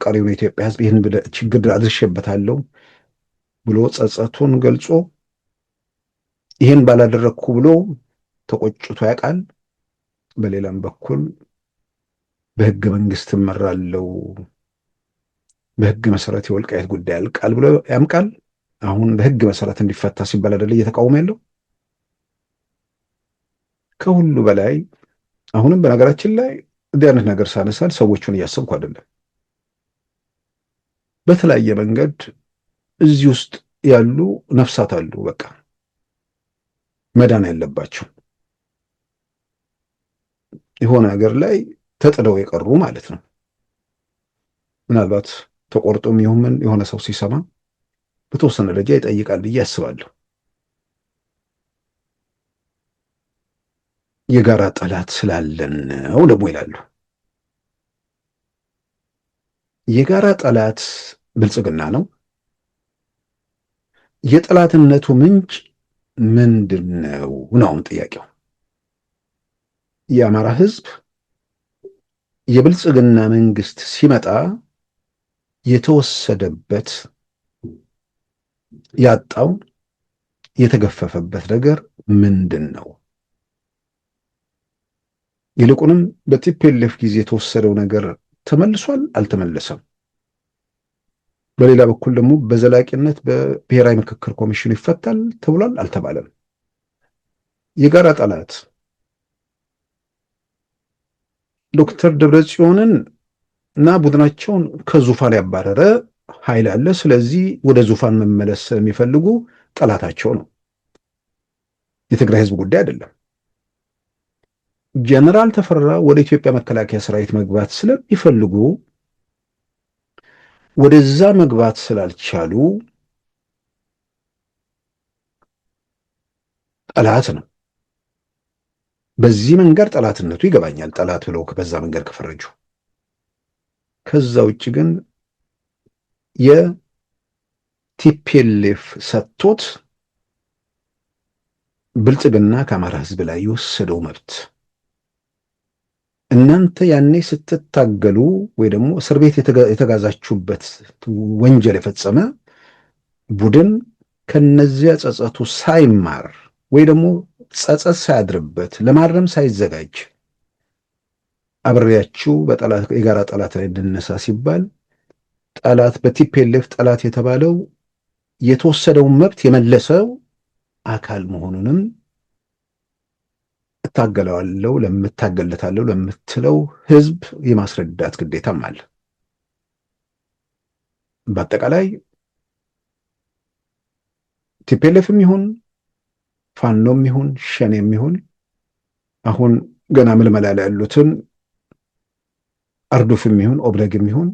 [SPEAKER 4] ቀሪውን የኢትዮጵያ ሕዝብ ይህን ችግር አድርሼበታለሁ ብሎ ጸጸቱን ገልጾ ይህን ባላደረግኩ ብሎ ተቆጭቶ ያውቃል። በሌላም በኩል በህገ መንግስት እመራለሁ፣ በህግ መሰረት የወልቃይት ጉዳይ ያልቃል ብሎ ያምቃል። አሁን በህግ መሰረት እንዲፈታ ሲባል አይደለ እየተቃወመ ያለው። ከሁሉ በላይ አሁንም በነገራችን ላይ እንዲህ አይነት ነገር ሳነሳል ሰዎቹን እያሰብኩ አይደለም። በተለያየ መንገድ እዚህ ውስጥ ያሉ ነፍሳት አሉ፣ በቃ መዳን ያለባቸው የሆነ ነገር ላይ ተጥደው የቀሩ ማለት ነው። ምናልባት ተቆርጦም ይሁን የሆነ ሰው ሲሰማ በተወሰነ ደረጃ ይጠይቃል ብዬ አስባለሁ። የጋራ ጠላት ስላለን ነው ደግሞ ይላሉ። የጋራ ጠላት ብልጽግና ነው። የጠላትነቱ ምንጭ ምንድን ነው ነው ጥያቄው። የአማራ ህዝብ የብልጽግና መንግስት ሲመጣ የተወሰደበት ያጣው የተገፈፈበት ነገር ምንድን ነው? ይልቁንም በቲፒኤልኤፍ ጊዜ የተወሰደው ነገር ተመልሷል አልተመለሰም? በሌላ በኩል ደግሞ በዘላቂነት በብሔራዊ ምክክር ኮሚሽኑ ይፈታል ተብሏል አልተባለም? የጋራ ጠላት ዶክተር ደብረጽዮንን እና ቡድናቸውን ከዙፋን ያባረረ ኃይል አለ። ስለዚህ ወደ ዙፋን መመለስ የሚፈልጉ ጠላታቸው ነው። የትግራይ ህዝብ ጉዳይ አይደለም። ጀነራል ተፈራ ወደ ኢትዮጵያ መከላከያ ሰራዊት መግባት ስለሚፈልጉ ወደዛ መግባት ስላልቻሉ ጠላት ነው። በዚህ መንገድ ጠላትነቱ ይገባኛል። ጠላት ብለው በዛ መንገድ ከፈረጁ። ከዛ ውጭ ግን የቲፒኤልኤፍ ሰጥቶት ብልጽግና ከአማራ ህዝብ ላይ የወሰደው መብት እናንተ ያኔ ስትታገሉ ወይ ደግሞ እስር ቤት የተጋዛችሁበት ወንጀል የፈጸመ ቡድን ከነዚያ ጸጸቱ ሳይማር ወይ ደግሞ ጸጸት ሳያድርበት ለማረም ሳይዘጋጅ አብሬያችሁ የጋራ ጠላት ላይ እንነሳ ሲባል ጠላት በቲፒኤልኤፍ ጠላት የተባለው የተወሰደውን መብት የመለሰው አካል መሆኑንም እታገለዋለሁ ለምታገለታለሁ ለምትለው ህዝብ የማስረዳት ግዴታም አለ። በአጠቃላይ ቲፒኤልኤፍም ይሁን ፋኖም ይሁን ሸኔም ይሁን አሁን ገና ምልመላ ላይ ያሉትን አርዱፍም ይሁን ኦብነግም ይሁን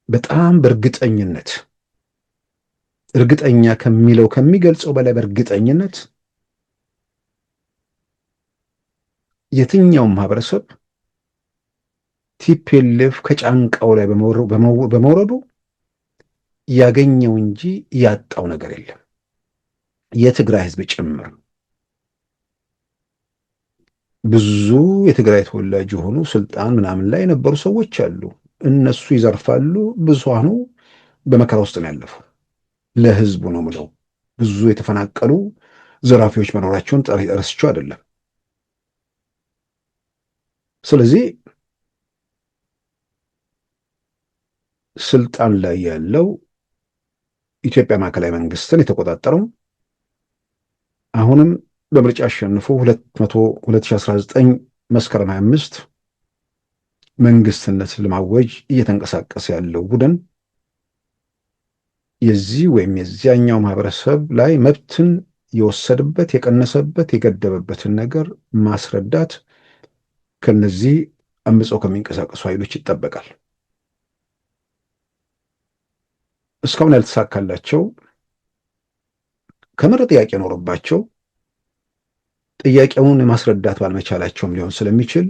[SPEAKER 4] በጣም በእርግጠኝነት እርግጠኛ ከሚለው ከሚገልጸው በላይ በእርግጠኝነት የትኛውም ማህበረሰብ ቲፒኤልኤፍ ከጫንቃው ላይ በመውረዱ ያገኘው እንጂ ያጣው ነገር የለም። የትግራይ ህዝብ ጭምር ብዙ የትግራይ ተወላጅ የሆኑ ስልጣን ምናምን ላይ የነበሩ ሰዎች አሉ። እነሱ ይዘርፋሉ። ብዙሃኑ በመከራ ውስጥ ነው ያለፈው። ለህዝቡ ነው ምለው። ብዙ የተፈናቀሉ ዘራፊዎች መኖራቸውን ረስቸው አይደለም። ስለዚህ ስልጣን ላይ ያለው ኢትዮጵያ ማዕከላዊ መንግስትን የተቆጣጠረው አሁንም በምርጫ አሸንፎ 2019 መስከረም 25 መንግስትነት ለማወጅ እየተንቀሳቀሰ ያለው ቡድን የዚህ ወይም የዚያኛው ማህበረሰብ ላይ መብትን የወሰደበት፣ የቀነሰበት፣ የገደበበትን ነገር ማስረዳት ከነዚህ አምፀው ከሚንቀሳቀሱ ኃይሎች ይጠበቃል። እስካሁን ያልተሳካላቸው ከምር ጥያቄ ኖሮባቸው ጥያቄውን ማስረዳት ባልመቻላቸውም ሊሆን ስለሚችል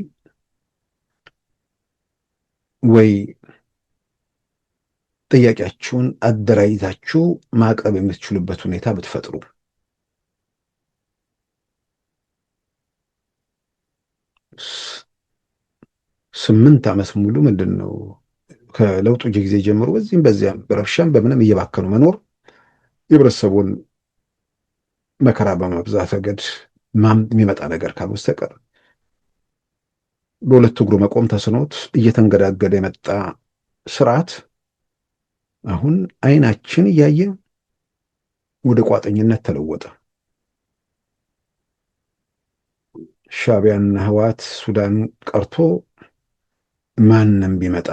[SPEAKER 4] ወይ ጥያቄያችሁን አደራጅታችሁ ማቅረብ የምትችሉበት ሁኔታ ብትፈጥሩ። 8 ዓመት ሙሉ ምንድን ነው ከለውጡ ጊዜ ጀምሮ በዚህም በዚያም በረብሻም በምንም እየባከኑ መኖር የህብረተሰቡን መከራ በማብዛት ረገድ የሚመጣ ነገር ካልበስተቀር በሁለት እግሩ መቆም ተስኖት እየተንገዳገደ የመጣ ስርዓት አሁን አይናችን እያየ ወደ ቋጠኝነት ተለወጠ። ሻዕቢያና ህወሓት ሱዳን ቀርቶ ማንም ቢመጣ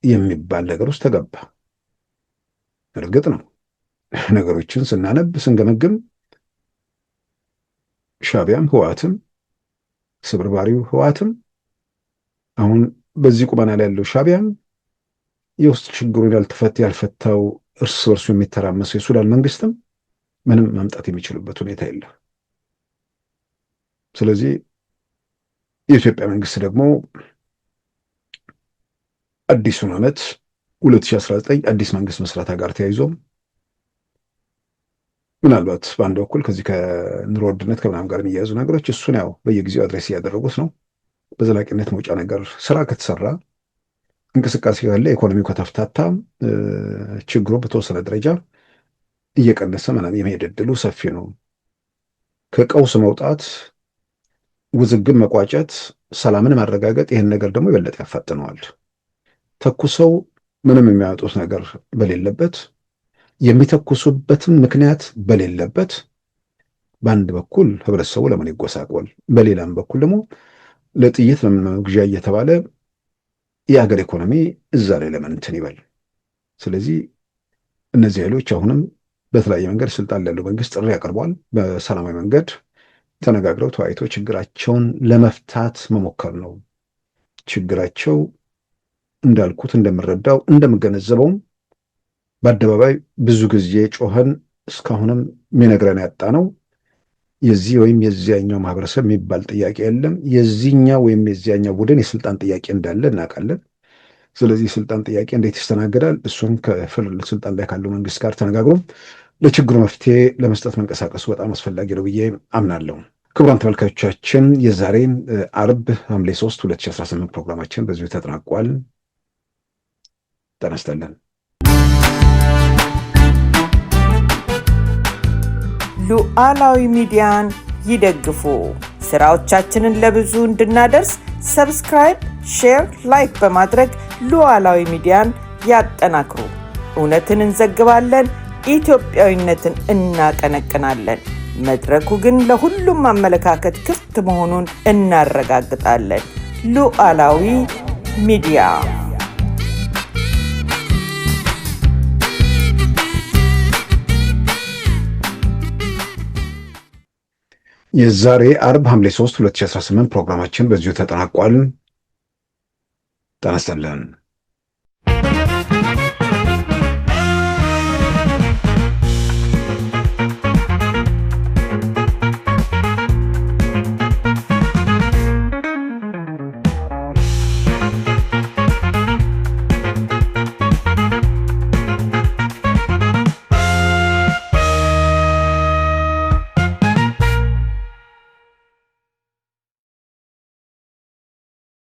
[SPEAKER 4] የሚባል ነገር ውስጥ ተገባ። እርግጥ ነው ነገሮችን ስናነብ ስንገመግም ሻዕቢያም ህወሓትም ስብርባሪው ህወሓትም አሁን በዚህ ቁመና ላይ ያለው ሻዕቢያም የውስጥ ችግሩን ያልፈታው እርስ በርሱ የሚተራመሰው የሱዳን መንግስትም ምንም ማምጣት የሚችሉበት ሁኔታ የለም። ስለዚህ የኢትዮጵያ መንግስት ደግሞ አዲሱን ዓመት 2019 አዲስ መንግስት መስራታ ጋር ተያይዞ ምናልባት በአንድ በኩል ከዚህ ከኑሮ ውድነት ከምናምን ጋር የሚያያዙ ነገሮች እሱን ያው በየጊዜው አድሬስ እያደረጉት ነው። በዘላቂነት መውጫ ነገር ስራ ከተሰራ እንቅስቃሴ ያለ ኢኮኖሚው ከተፍታታ ችግሩ በተወሰነ ደረጃ እየቀነሰ ምናምን የመሄድ ዕድሉ ሰፊ ነው። ከቀውስ መውጣት፣ ውዝግብ መቋጨት፣ ሰላምን ማረጋገጥ ይህን ነገር ደግሞ የበለጠ ያፋጥነዋል። ተኩሰው ምንም የሚያወጡት ነገር በሌለበት የሚተኩሱበትም ምክንያት በሌለበት በአንድ በኩል ህብረተሰቡ ለምን ይጎሳቆል፣ በሌላም በኩል ደግሞ ለጥይት ለምን መግዣ እየተባለ የሀገር ኢኮኖሚ እዛ ላይ ለምን እንትን ይበል። ስለዚህ እነዚህ ኃይሎች አሁንም በተለያየ መንገድ ስልጣን ላለው መንግስት ጥሪ ያቀርበዋል። በሰላማዊ መንገድ ተነጋግረው ተወያይቶ ችግራቸውን ለመፍታት መሞከር ነው። ችግራቸው እንዳልኩት እንደምረዳው እንደምገነዘበውም በአደባባይ ብዙ ጊዜ ጮኸን እስካሁንም የሚነግረን ያጣ ነው የዚህ ወይም የዚያኛው ማህበረሰብ የሚባል ጥያቄ የለም። የዚህኛው ወይም የዚያኛው ቡድን የስልጣን ጥያቄ እንዳለ እናውቃለን። ስለዚህ የስልጣን ጥያቄ እንዴት ይስተናገዳል? እሱን ስልጣን ላይ ካለው መንግስት ጋር ተነጋግሮ ለችግሩ መፍትሄ ለመስጠት መንቀሳቀሱ በጣም አስፈላጊ ነው ብዬ አምናለሁ። ክቡራን ተመልካቾቻችን የዛሬ አርብ ሐምሌ 3 2018 ፕሮግራማችን በዚሁ ተጠናቋል። ጤና ይስጥልን።
[SPEAKER 7] ሉዓላዊ ሚዲያን ይደግፉ። ስራዎቻችንን ለብዙ እንድናደርስ ሰብስክራይብ፣ ሼር፣ ላይክ በማድረግ ሉዓላዊ ሚዲያን ያጠናክሩ። እውነትን እንዘግባለን፣ ኢትዮጵያዊነትን እናቀነቅናለን። መድረኩ ግን ለሁሉም አመለካከት ክፍት መሆኑን እናረጋግጣለን። ሉዓላዊ ሚዲያ
[SPEAKER 4] የዛሬ አርብ ሐምሌ 3 2018 ፕሮግራማችን በዚሁ ተጠናቋል። ጤና ይስጥልን።